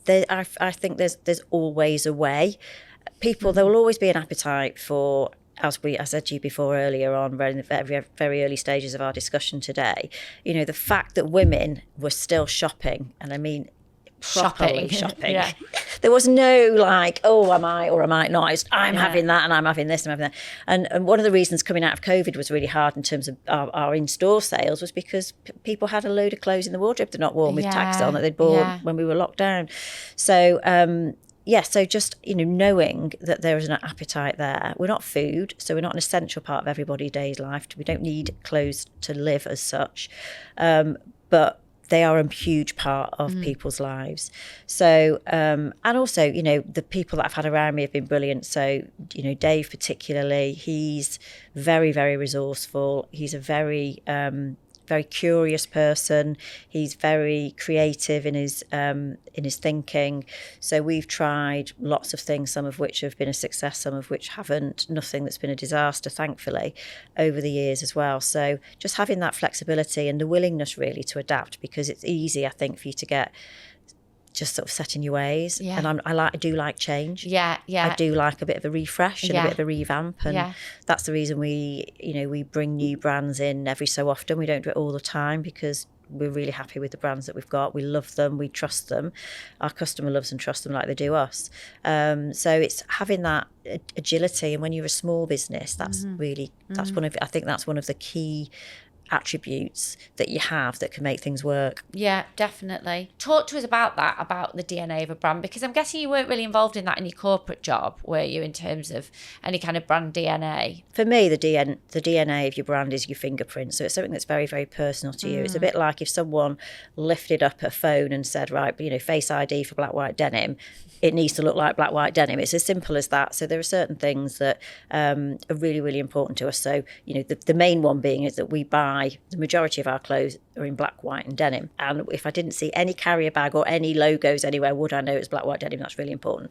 Speaker 1: I think there's always a way. There will always be an appetite for, as I said to you before earlier on, in the very, very early stages of our discussion today, the fact that women were still shopping, and I mean, properly shopping. Yeah. There was no like, oh, I might or I might not. I'm having that and I'm having this and I'm having that. And one of the reasons coming out of COVID was really hard in terms of our in-store sales was because people had a load of clothes in the wardrobe they're not worn with tags on that they'd bought when we were locked down. So, so just, knowing that there is an appetite there. We're not food, so we're not an essential part of everybody's day's life. We don't need clothes to live as such. But they are a huge part of people's lives. So, and also, the people that I've had around me have been brilliant. So, Dave particularly, he's very, very resourceful. He's a very, very curious person. He's very creative in his thinking. So we've tried lots of things, some of which have been a success, some of which haven't. Nothing that's been a disaster, thankfully, over the years as well. So just having that flexibility and the willingness really to adapt, because it's easy, I think, for you to get just sort of set in your ways.
Speaker 2: Yeah.
Speaker 1: And I do like change.
Speaker 2: Yeah.
Speaker 1: I do like a bit of a refresh and a bit of a revamp. And that's the reason we bring new brands in every so often. We don't do it all the time because we're really happy with the brands that we've got. We love them. We trust them. Our customer loves and trusts them like they do us. So it's having that agility. And when you're a small business, that's really, I think that's one of the key attributes that you have that can make things work.
Speaker 2: Yeah, definitely. Talk to us about that, about the DNA of a brand, because I'm guessing you weren't really involved in that in your corporate job, were you, in terms of any kind of brand DNA?
Speaker 1: For me, the DNA of your brand is your fingerprint. So it's something that's very, very personal to you. It's a bit like if someone lifted up a phone and said, right, Face ID for black, white denim, it needs to look like black, white denim. It's as simple as that. So there are certain things that are really, really important to us. So, the main one being is that we buy, the majority of our clothes are in black, white and denim. And if I didn't see any carrier bag or any logos anywhere, would I know it's black, white denim? That's really important.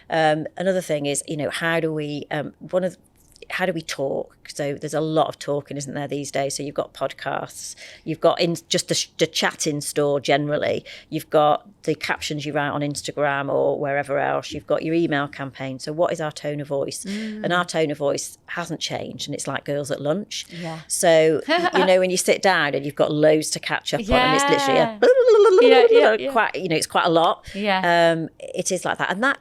Speaker 1: Another thing is, how do we talk? So there's a lot of talking, isn't there, these days? So you've got podcasts, you've got just the chat in store generally, you've got the captions you write on Instagram or wherever else, you've got your email campaign. So what is our tone of voice? And our tone of voice hasn't changed, and it's like girls at lunch. Yeah. So, when you sit down and you've got loads to catch up on, and it's literally quite, it's quite a lot. Yeah. It is like that. And that,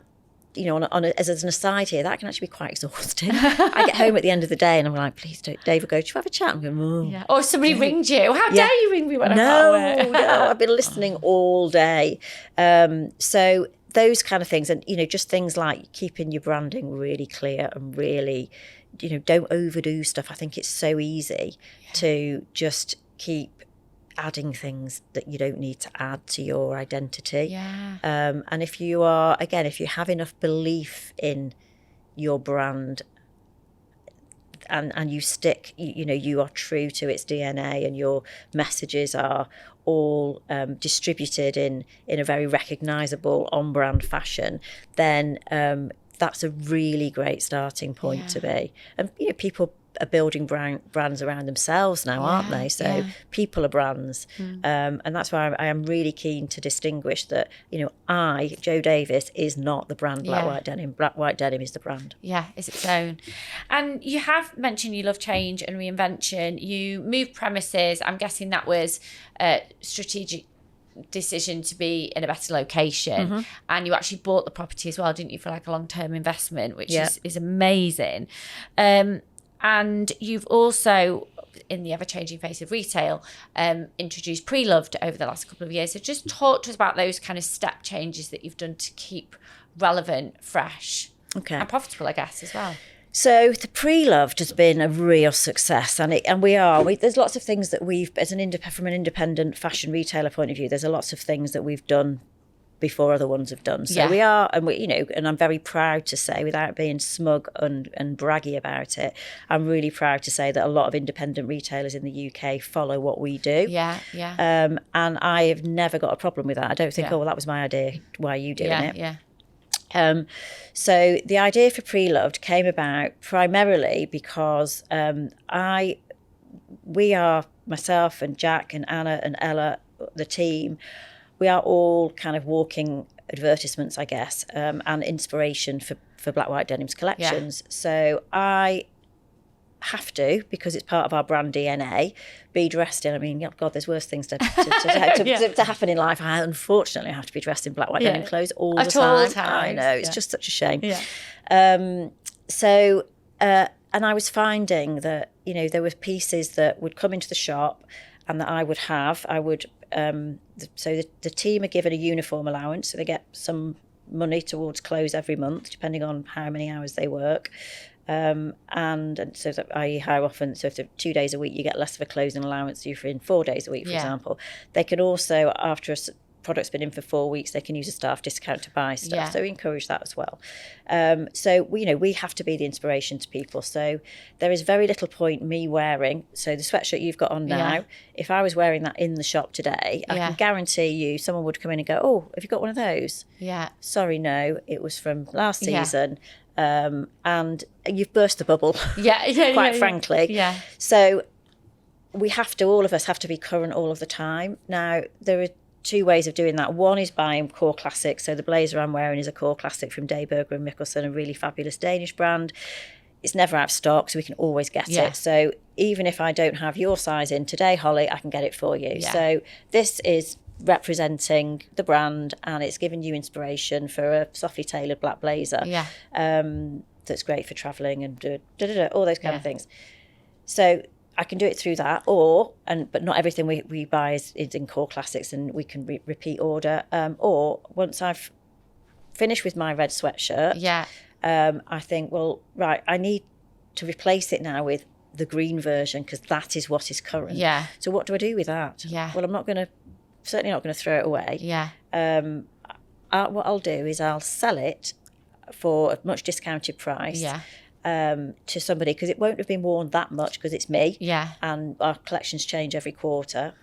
Speaker 1: as an aside here, that can actually be quite exhausting. I get home at the end of the day and I'm like, please don't, David, go, do you have a chat? I'm going, oh.
Speaker 2: Yeah. Or somebody rings you. How dare you ring me when I'm at work?
Speaker 1: No, I've been listening all day. So those kind of things, and, just things like keeping your branding really clear and really, don't overdo stuff. I think it's so easy to just keep adding things that you don't need to add to your identity. And if you have enough belief in your brand and you stick, you are true to its DNA and your messages are all distributed in a very recognisable on-brand fashion, then that's a really great starting point to be. And people are building brands around themselves now, aren't they? So people are brands. And that's why I am really keen to distinguish that, I, Jo Davis, is not the brand Black White Denim. Black White Denim is the brand.
Speaker 2: Yeah, it's its own. And you have mentioned you love change and reinvention. You moved premises. I'm guessing that was a strategic decision to be in a better location. And you actually bought the property as well, didn't you, for like a long-term investment, which is amazing. And you've also, in the ever-changing face of retail, introduced pre-loved over the last couple of years. So just talk to us about those kind of step changes that you've done to keep relevant, fresh, and profitable, I guess, as well.
Speaker 1: So the pre-loved has been a real success, and there's lots of things that we've, from an independent fashion retailer point of view, there's lots of things that we've done before other ones have done. So we are, and I'm very proud to say, without being smug and braggy about it, I'm really proud to say that a lot of independent retailers in the UK follow what we do. And I have never got a problem with that. I don't think, that was my idea, why are you doing it? So the idea for pre-loved came about primarily because myself and Jack and Anna and Ella, the team, we are all kind of walking advertisements, I guess, and inspiration for Black White Denim's collections. So I have to, because it's part of our brand DNA, be dressed in, God, there's worse things to happen in life. I unfortunately have to be dressed in Black White Denim clothes all the time. I know, it's just such a shame. And I was finding that, there were pieces that would come into the shop and that I would so the team are given a uniform allowance, so they get some money towards clothes every month, depending on how many hours they work. And so that, i.e. how often, so if they're 2 days a week, you get less of a clothing allowance if you're in 4 days a week, for example. They can also, after a product's been in for 4 weeks, they can use a staff discount to buy stuff. So we encourage that as well. So we have to be the inspiration to people. So there is very little point me wearing, so the sweatshirt you've got on now, if I was wearing that in the shop today, I can guarantee you someone would come in and go, oh, have you got one of those? Sorry, no, it was from last season. And you've burst the bubble, quite frankly. So all of us have to be current all of the time. Now, there are two ways of doing that. One is buying core classics. So the blazer I'm wearing is a core classic from Dayberger and Mikkelsen, a really fabulous Danish brand. It's never out of stock, so we can always get it. So even if I don't have your size in today, Holly, I can get it for you. So this is representing the brand, and it's giving you inspiration for a softly tailored black blazer. That's great for travelling and all those kind of things. So I can do it through that, but not everything we buy is in core classics, and we can repeat order. Or once I've finished with my red sweatshirt, I think, well, right, I need to replace it now with the green version because that is what is current. So what do I do with that? Well, I'm certainly not going to throw it away. What I'll do is I'll sell it for a much discounted price. To somebody, because it won't have been worn that much because it's me, and our collections change every quarter.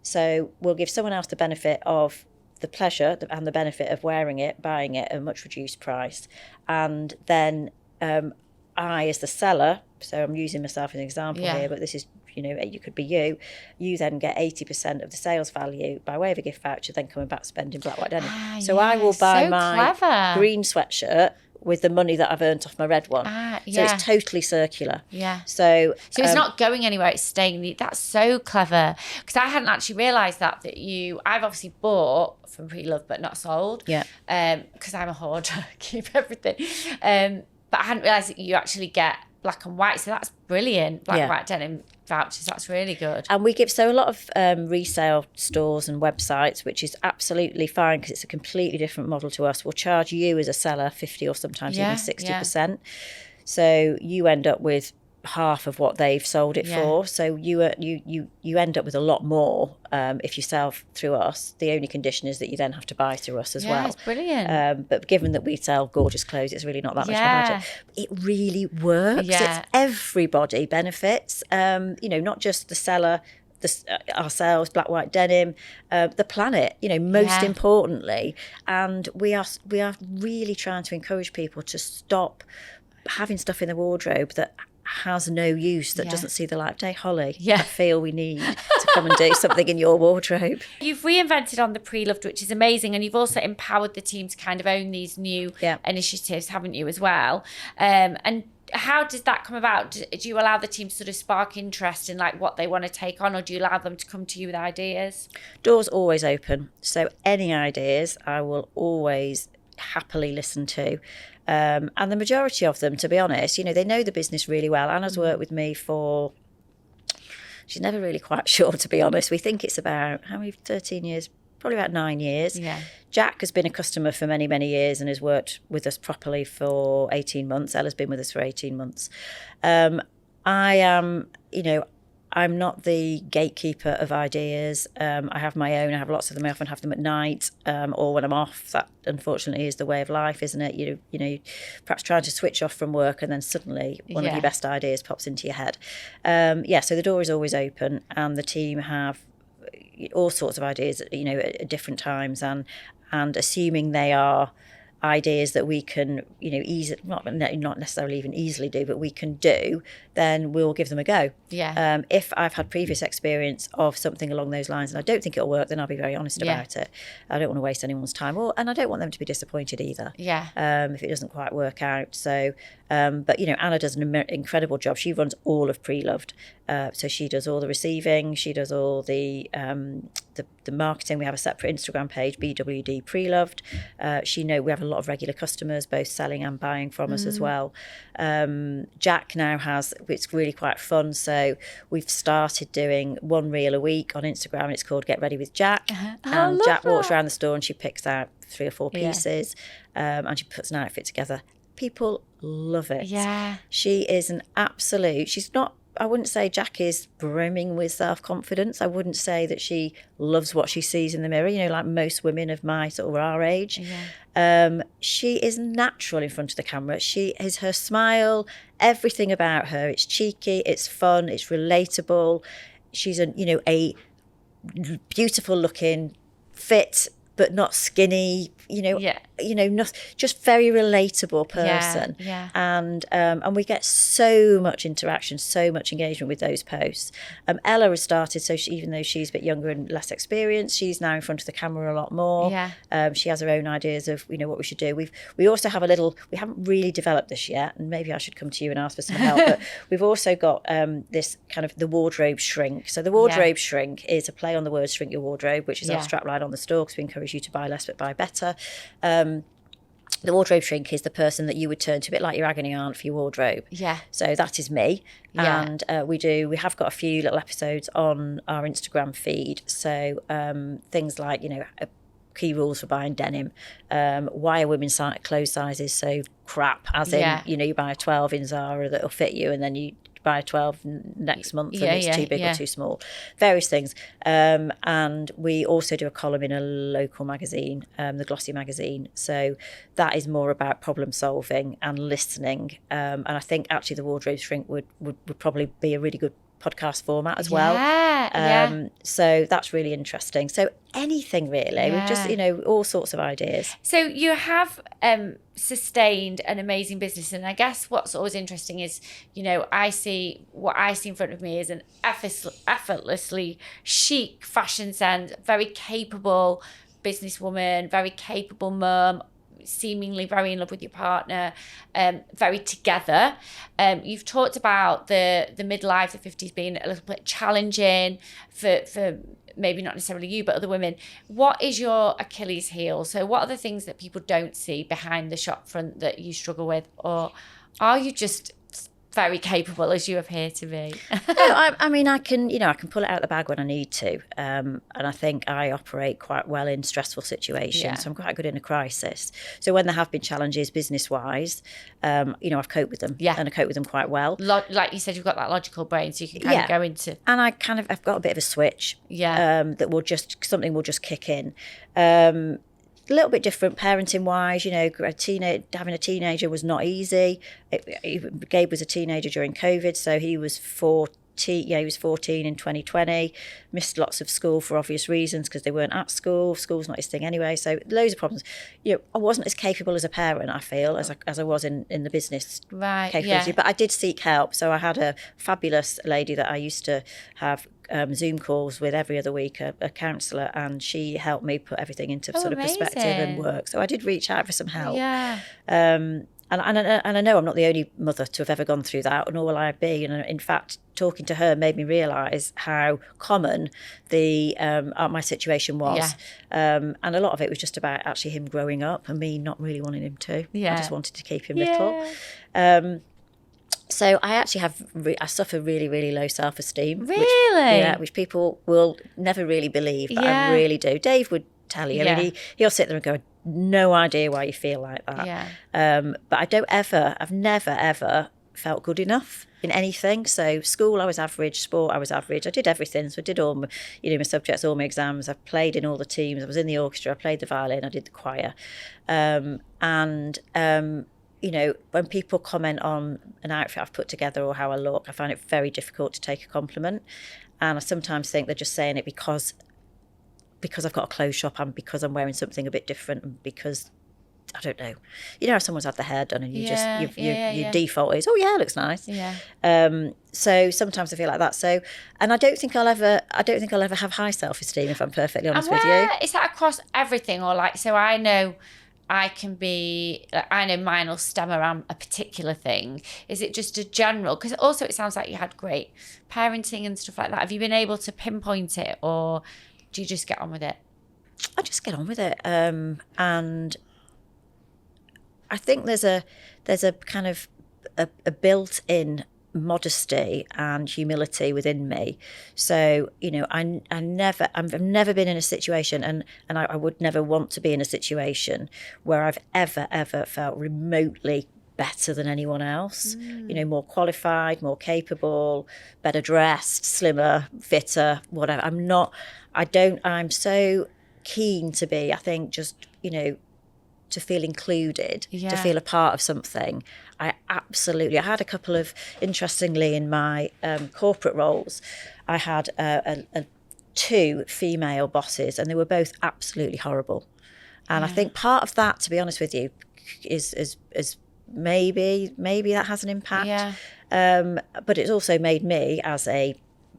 Speaker 1: So we'll give someone else the benefit of the pleasure and the benefit of wearing it, buying it at a much reduced price. And then I, as the seller, so I'm using myself as an example here, but this is, you could be you then get 80% of the sales value by way of a gift voucher, then coming back spending black, white denim. So I will buy my green sweatshirt with the money that I've earned off my red one. So it's totally circular. So
Speaker 2: it's not going anywhere, it's staying. That's so clever. Because I hadn't actually realised that I've obviously bought from Pre-Loved but not sold. Because I'm a hoarder, keep everything. But I hadn't realised that you actually get black and white. So that's brilliant. Black and white denim vouchers, that's really good.
Speaker 1: And we give a lot of resale stores and websites, which is absolutely fine because it's a completely different model to us. We'll charge you as a seller 50 or sometimes even 60%. So you end up with half of what they've sold it for. So you end up with a lot more if you sell through us. The only condition is that you then have to buy through us as well.
Speaker 2: It's brilliant.
Speaker 1: But given that we sell gorgeous clothes, it's really not that much of a matter. It really works. Everybody benefits. Not just the seller, ourselves, black, white denim, the planet, most importantly. And we are really trying to encourage people to stop having stuff in the wardrobe that has no use, that doesn't see the light of day. Holly, I feel we need to come and do something in your wardrobe.
Speaker 2: You've reinvented on the Pre-Loved, which is amazing, and you've also empowered the team to kind of own these new initiatives, haven't you, as well? And how does that come about? Do you allow the team to sort of spark interest in like what they want to take on, or do you allow them to come to you with ideas?
Speaker 1: Doors always open, so any ideas I will always happily listen to. And the majority of them, to be honest, they know the business really well. Anna's worked with me she's never really quite sure, to be honest. We think it's about, 13 years? Probably about 9 years. Jack has been a customer for many, many years and has worked with us properly for 18 months. Ella's been with us for 18 months. I am, I'm not the gatekeeper of ideas. I have my own. I have lots of them. I often have them at night or when I'm off. That, unfortunately, is the way of life, isn't it? You perhaps trying to switch off from work and then suddenly one of your best ideas pops into your head. So the door is always open, and the team have all sorts of ideas, at different times, and assuming they are ideas that we can, easily, not necessarily even easily do, but we can do, then we'll give them a go. If I've had previous experience of something along those lines and I don't think it'll work, then I'll be very honest about it. I don't want to waste anyone's time, and I don't want them to be disappointed either. If it doesn't quite work out. So, but Anna does an incredible job. She runs all of Pre-Loved, so she does all the receiving, she does all the marketing. We have a separate Instagram page, BWD Pre-Loved. We have a lot of regular customers, both selling and buying from us as well. Jack now it's really quite fun. So we've started doing one reel a week on Instagram, and it's called Get Ready with Jack. And Jack walks around the store and she picks out 3 or 4 pieces, and she puts an outfit together. People love it. She is an absolute, she's not, I wouldn't say Jack is brimming with self-confidence. I wouldn't say that she loves what she sees in the mirror, like most women of my sort of our age. She is natural in front of the camera. She is, her smile, everything about her. It's cheeky, it's fun, it's relatable. She's a beautiful looking, fit, but not skinny, just very relatable person.
Speaker 2: Yeah.
Speaker 1: And we get so much interaction, so much engagement with those posts. Ella has started, so even though she's a bit younger and less experienced, she's now in front of the camera a lot more.
Speaker 2: Yeah.
Speaker 1: She has her own ideas of what we should do. We also have we haven't really developed this yet, and maybe I should come to you and ask for some help. But we've also got this kind of the wardrobe shrink. So the wardrobe shrink is a play on the word shrink your wardrobe, which is our strapline on the store, because we encourage you to buy less but buy better. The wardrobe shrink is the person that you would turn to, a bit like your agony aunt for your wardrobe.
Speaker 2: Yeah.
Speaker 1: So that is me.
Speaker 2: Yeah.
Speaker 1: And we have got a few little episodes on our Instagram feed. So things like, key rules for buying denim. Why are women's clothes sizes so crap? As in, you buy a 12 in Zara that'll fit you, and then you buy a 12 next month and it's too big or too small. Various things. And we also do a column in a local magazine, the Glossy magazine. So that is more about problem solving and listening. And I think actually the wardrobe shrink would probably be a really good podcast format as well. So that's really interesting. So anything really. We've just all sorts of ideas.
Speaker 2: So you have sustained an amazing business, and I guess what's always interesting is I see in front of me is an effortlessly chic fashion sense, very capable businesswoman, very capable mum, seemingly very in love with your partner, very together. You've talked about the midlife, the 50s being a little bit challenging for maybe not necessarily you, but other women. What is your Achilles heel? So what are the things that people don't see behind the shop front that you struggle with? Or are you just very capable as you appear to be?
Speaker 1: No, I mean, I can pull it out of the bag when I need to. And I think I operate quite well in stressful situations. So I'm quite good in a crisis. So when there have been challenges business-wise, I've coped with them. And I cope with them quite well.
Speaker 2: Like you said, you've got that logical brain, so you can kind of go into...
Speaker 1: And I've got a bit of a switch. That something will just kick in. A little bit different parenting wise, having a teenager was not easy. Gabe was a teenager during COVID, so he was 14. He was 14 in 2020. Missed lots of school for obvious reasons because they weren't at school. School's not his thing anyway, so loads of problems. I wasn't as capable as a parent, I feel, as I was in the business capability. But I did seek help. So I had a fabulous lady that I used to have Zoom calls with every other week, a counsellor, and she helped me put everything into sort of perspective and work. So I did reach out for some help. And I know I'm not the only mother to have ever gone through that, nor will I be. And in fact, talking to her made me realise how common my situation was. And a lot of it was just about actually him growing up and me not really wanting him to. I just wanted to keep him little. So I actually I suffer really, really low self-esteem.
Speaker 2: Really?
Speaker 1: Which people will never really believe, but I really do. Dave would tell you. I mean, he'll sit there and go, no idea why you feel like that. But I've never, ever felt good enough in anything. So school, I was average. Sport, I was average. I did everything. So I did all my, my subjects, all my exams. I played in all the teams. I was in the orchestra. I played the violin. I did the choir. When people comment on an outfit I've put together or how I look, I find it very difficult to take a compliment. And I sometimes think they're just saying it because I've got a clothes shop and because I'm wearing something a bit different and because, I don't know. How someone's had their hair done and your default is, oh yeah, it looks nice. So sometimes I feel like that. So, and I don't think I'll ever have high self-esteem, if I'm perfectly honest with you.
Speaker 2: Is that across everything, or so I know mine will stem around a particular thing. Is it just a general? Because also it sounds like you had great parenting and stuff like that. Have you been able to pinpoint it, or do you just get on with it?
Speaker 1: I just get on with it. And I think there's a kind of a built-in modesty and humility within me. So, I've never been in a situation, and I would never want to be in a situation where I've ever felt remotely better than anyone else. More qualified, more capable, better dressed, slimmer, fitter, whatever. I'm so keen to be, I think, just, to feel included, to feel a part of something. I had a couple of, interestingly, in my corporate roles, I had two female bosses, and they were both absolutely horrible. And I think part of that, to be honest with you, is maybe that has an impact. But it's also made me as a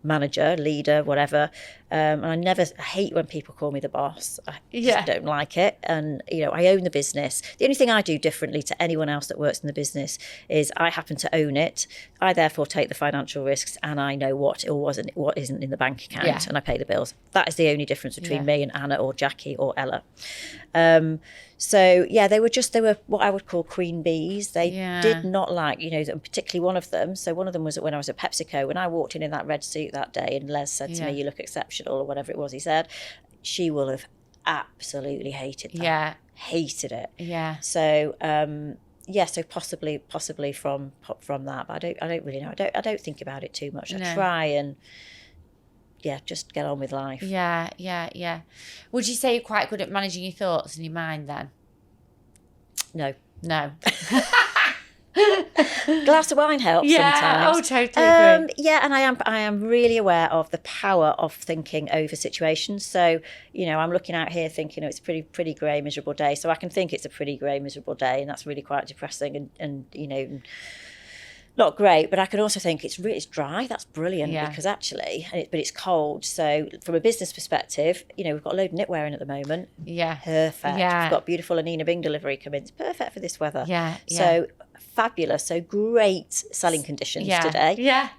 Speaker 1: manager, leader, whatever. And I hate when people call me the boss. I just don't like it. And, I own the business. The only thing I do differently to anyone else that works in the business is I happen to own it. I therefore take the financial risks, and I know what isn't in the bank account, and I pay the bills. That is the only difference between me and Anna or Jackie or Ella. So they were what I would call queen bees. They did not like, particularly one of them. So one of them was when I was at PepsiCo. When I walked in that red suit that day, and Les said to me, "You look exceptional," or whatever it was he said, she will have absolutely hated that. Hated it. So so possibly from that, but I don't really know. I don't think about it too much. I try and just get on with life.
Speaker 2: Would you say you're quite good at managing your thoughts and your mind then?
Speaker 1: No.
Speaker 2: Glass
Speaker 1: of wine helps sometimes.
Speaker 2: Oh, totally agree.
Speaker 1: And I am really aware of the power of thinking over situations. So, I'm looking out here thinking, it's a pretty grey, miserable day. So I can think it's a pretty grey, miserable day, and that's really quite depressing and not great. But I can also think it's dry. That's brilliant because actually, but it's cold. So from a business perspective, we've got a load of knitwear in at the moment. Perfect. We've got beautiful Anina Bing delivery coming. It's perfect for this weather. So fabulous. So great selling conditions today.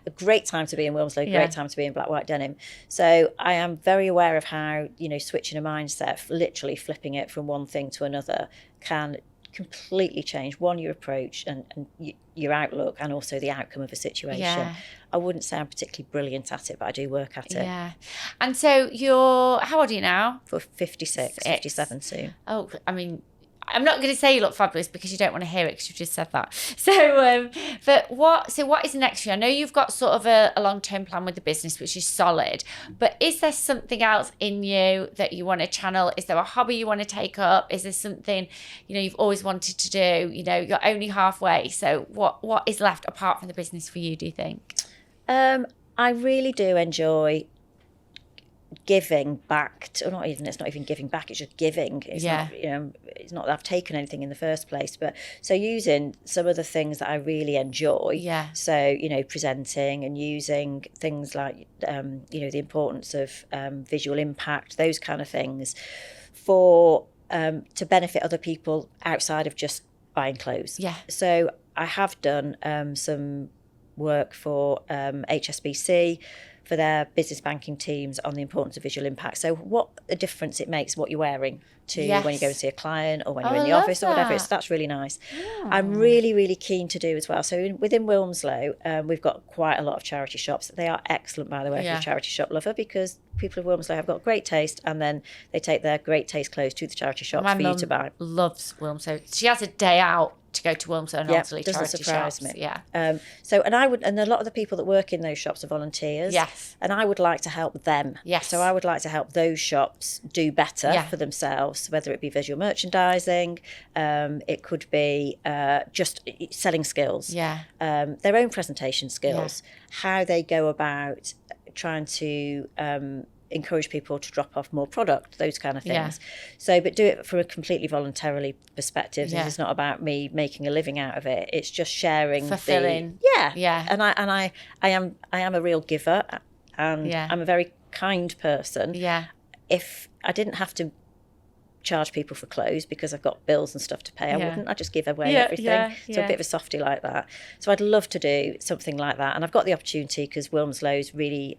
Speaker 1: A great time to be in Wilmslow. Great time to be in black, white denim. So I am very aware of how, switching a mindset, literally flipping it from one thing to another can completely change your approach and your outlook, and also the outcome of a situation. I wouldn't say I'm particularly brilliant at it, but I do work at it.
Speaker 2: And so how old are you now?
Speaker 1: For 56, 57 soon.
Speaker 2: Oh, I mean, I'm not going to say you look fabulous because you don't want to hear it because you've just said that. So, but what is next for you? I know you've got sort of a long-term plan with the business, which is solid, but is there something else in you that you want to channel? Is there a hobby you want to take up? Is there something, you've always wanted to do? You're only halfway. So what is left apart from the business for you, do you think?
Speaker 1: I really do enjoy giving back to, it's not even giving back, it's just giving. It's not, it's not that I've taken anything in the first place, but so using some of the things that I really enjoy. So, presenting and using things like, the importance of visual impact, those kind of things for, to benefit other people outside of just buying clothes. So I have done some work for HSBC, for their business banking teams on the importance of visual impact. So what a difference it makes what you're wearing to when you go and see a client or when you're in the office or whatever. So that's really nice. I'm really, really keen to do as well. So within Wilmslow, we've got quite a lot of charity shops. They are excellent, by the way, for a charity shop lover, because people of Wilmslow have got great taste, and then they take their great taste clothes to the charity shops for you to buy.
Speaker 2: Loves Wilmslow. She has a day out to go to Wilmslow and ultimately charity
Speaker 1: surprise
Speaker 2: shops.
Speaker 1: Me. So, and a lot of the people that work in those shops are volunteers. And I would like to help them. So I would like to help those shops do better for themselves, whether it be visual merchandising, it could be just selling skills, their own presentation skills, how they go about trying to encourage people to drop off more product, those kind of things. So, but do it from a completely voluntarily perspective. This is not about me making a living out of it. It's just sharing,
Speaker 2: fulfilling.
Speaker 1: And I am a real giver, and I'm a very kind person. If I didn't have to charge people for clothes because I've got bills and stuff to pay, I wouldn't. I'd just give away everything. So a bit of a softie like that. So I'd love to do something like that, and I've got the opportunity because Wilmslow's really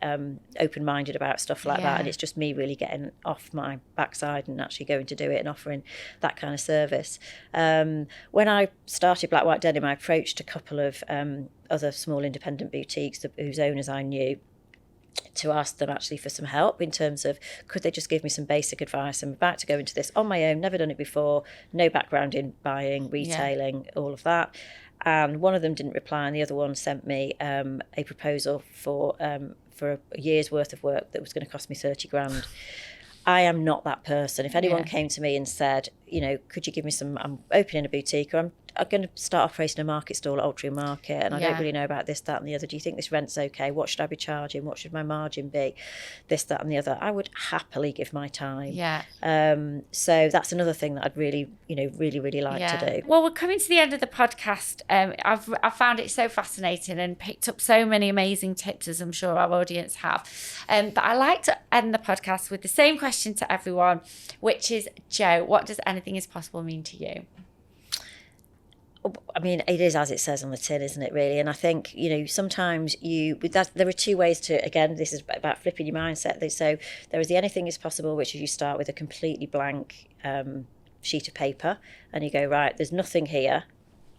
Speaker 1: open-minded about stuff like that, and it's just me really getting off my backside and actually going to do it and offering that kind of service. When I started Black White Denim, I approached a couple of other small independent boutiques whose owners I knew, to ask them actually for some help in terms of could they just give me some basic advice. I'm about to go into this on my own, never done it before, no background in buying, retailing, all of that. And one of them didn't reply, and the other one sent me a proposal for a year's worth of work that was going to cost me 30 grand. I am not that person. If anyone came to me and said, could you give me some, I'm opening a boutique, or I'm going to start operating a market stall at Altrincham Market, and I don't really know about this, that and the other. Do you think this rent's okay? What should I be charging? What should my margin be? This, that and the other. I would happily give my time.
Speaker 2: Yeah.
Speaker 1: So that's another thing that I'd really, really like to do.
Speaker 2: Well, we're coming to the end of the podcast. I've found it so fascinating and picked up so many amazing tips, as I'm sure our audience have. But I like to end the podcast with the same question to everyone, which is, Jo, what does anything is possible mean to you?
Speaker 1: I mean, it is as it says on the tin, isn't it, really? And I think, sometimes there are two ways to, again, this is about flipping your mindset. So there is the anything is possible, which is you start with a completely blank sheet of paper and you go, right, there's nothing here.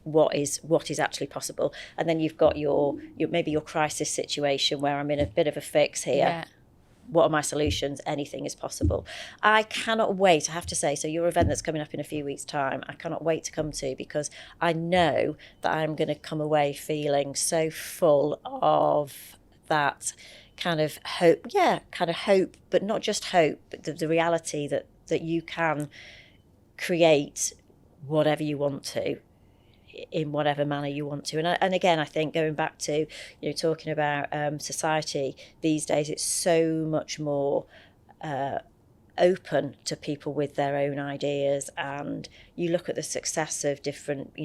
Speaker 1: What is actually possible? And then you've got your maybe your crisis situation where I'm in a bit of a fix here.
Speaker 2: Yeah.
Speaker 1: What are my solutions? Anything is possible. I cannot wait, I have to say, so your event that's coming up in a few weeks' time, I cannot wait to come to, because I know that I'm going to come away feeling so full of that kind of hope, but not just hope, but the reality that you can create whatever you want to, in whatever manner you want to. And again, I think going back to, talking about society these days, it's so much more open to people with their own ideas. And you look at the success of different,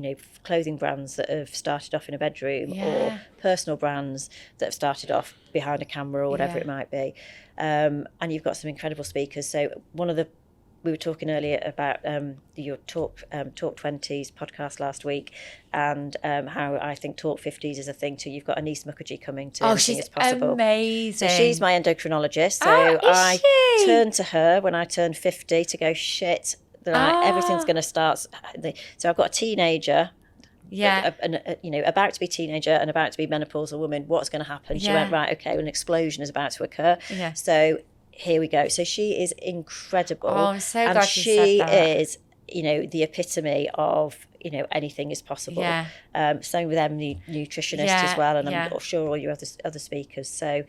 Speaker 1: clothing brands that have started off in a bedroom, or personal brands that have started off behind a camera or whatever it might be. And you've got some incredible speakers. So we were talking earlier about your Talk 20s podcast last week, and how I think Talk 50s is a thing too. You've got Anise Mukherjee coming to Anything is Possible.
Speaker 2: Amazing.
Speaker 1: So she's my endocrinologist. So I turned to her when I turned 50 to go, shit, everything's going to start. So I've got a teenager. Yeah, about to be teenager and about to be menopausal woman. What's going to happen? She went, right, okay, an explosion is about to occur.
Speaker 2: Yeah.
Speaker 1: So here we go. So she is incredible.
Speaker 2: Oh, I'm so glad
Speaker 1: and
Speaker 2: she
Speaker 1: said that. Is, the epitome of, anything is possible.
Speaker 2: Yeah.
Speaker 1: Same with Emily, nutritionist as well, and I'm sure all your other speakers. So,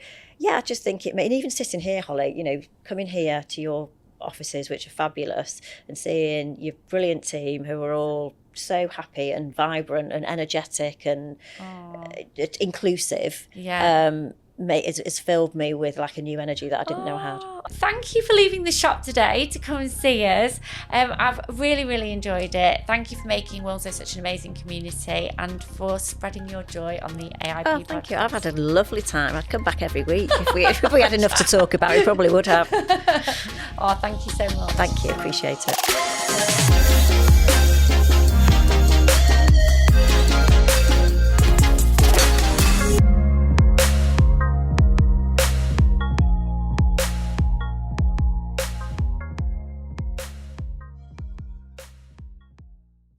Speaker 1: I just think and even sitting here, Holly, coming here to your offices, which are fabulous, and seeing your brilliant team who are all so happy and vibrant and energetic and inclusive. Yeah. It's filled me with like a new energy that I didn't know I had.
Speaker 2: Thank you for leaving the shop today to come and see us. I've really, really enjoyed it. Thank you for making Wilmslow such an amazing community and for spreading your joy on the AIP podcast.
Speaker 1: Thank you. I've had a lovely time. I'd come back every week. If we had enough to talk about, we probably would have.
Speaker 2: Oh, thank you so much.
Speaker 1: Thank you. Appreciate it.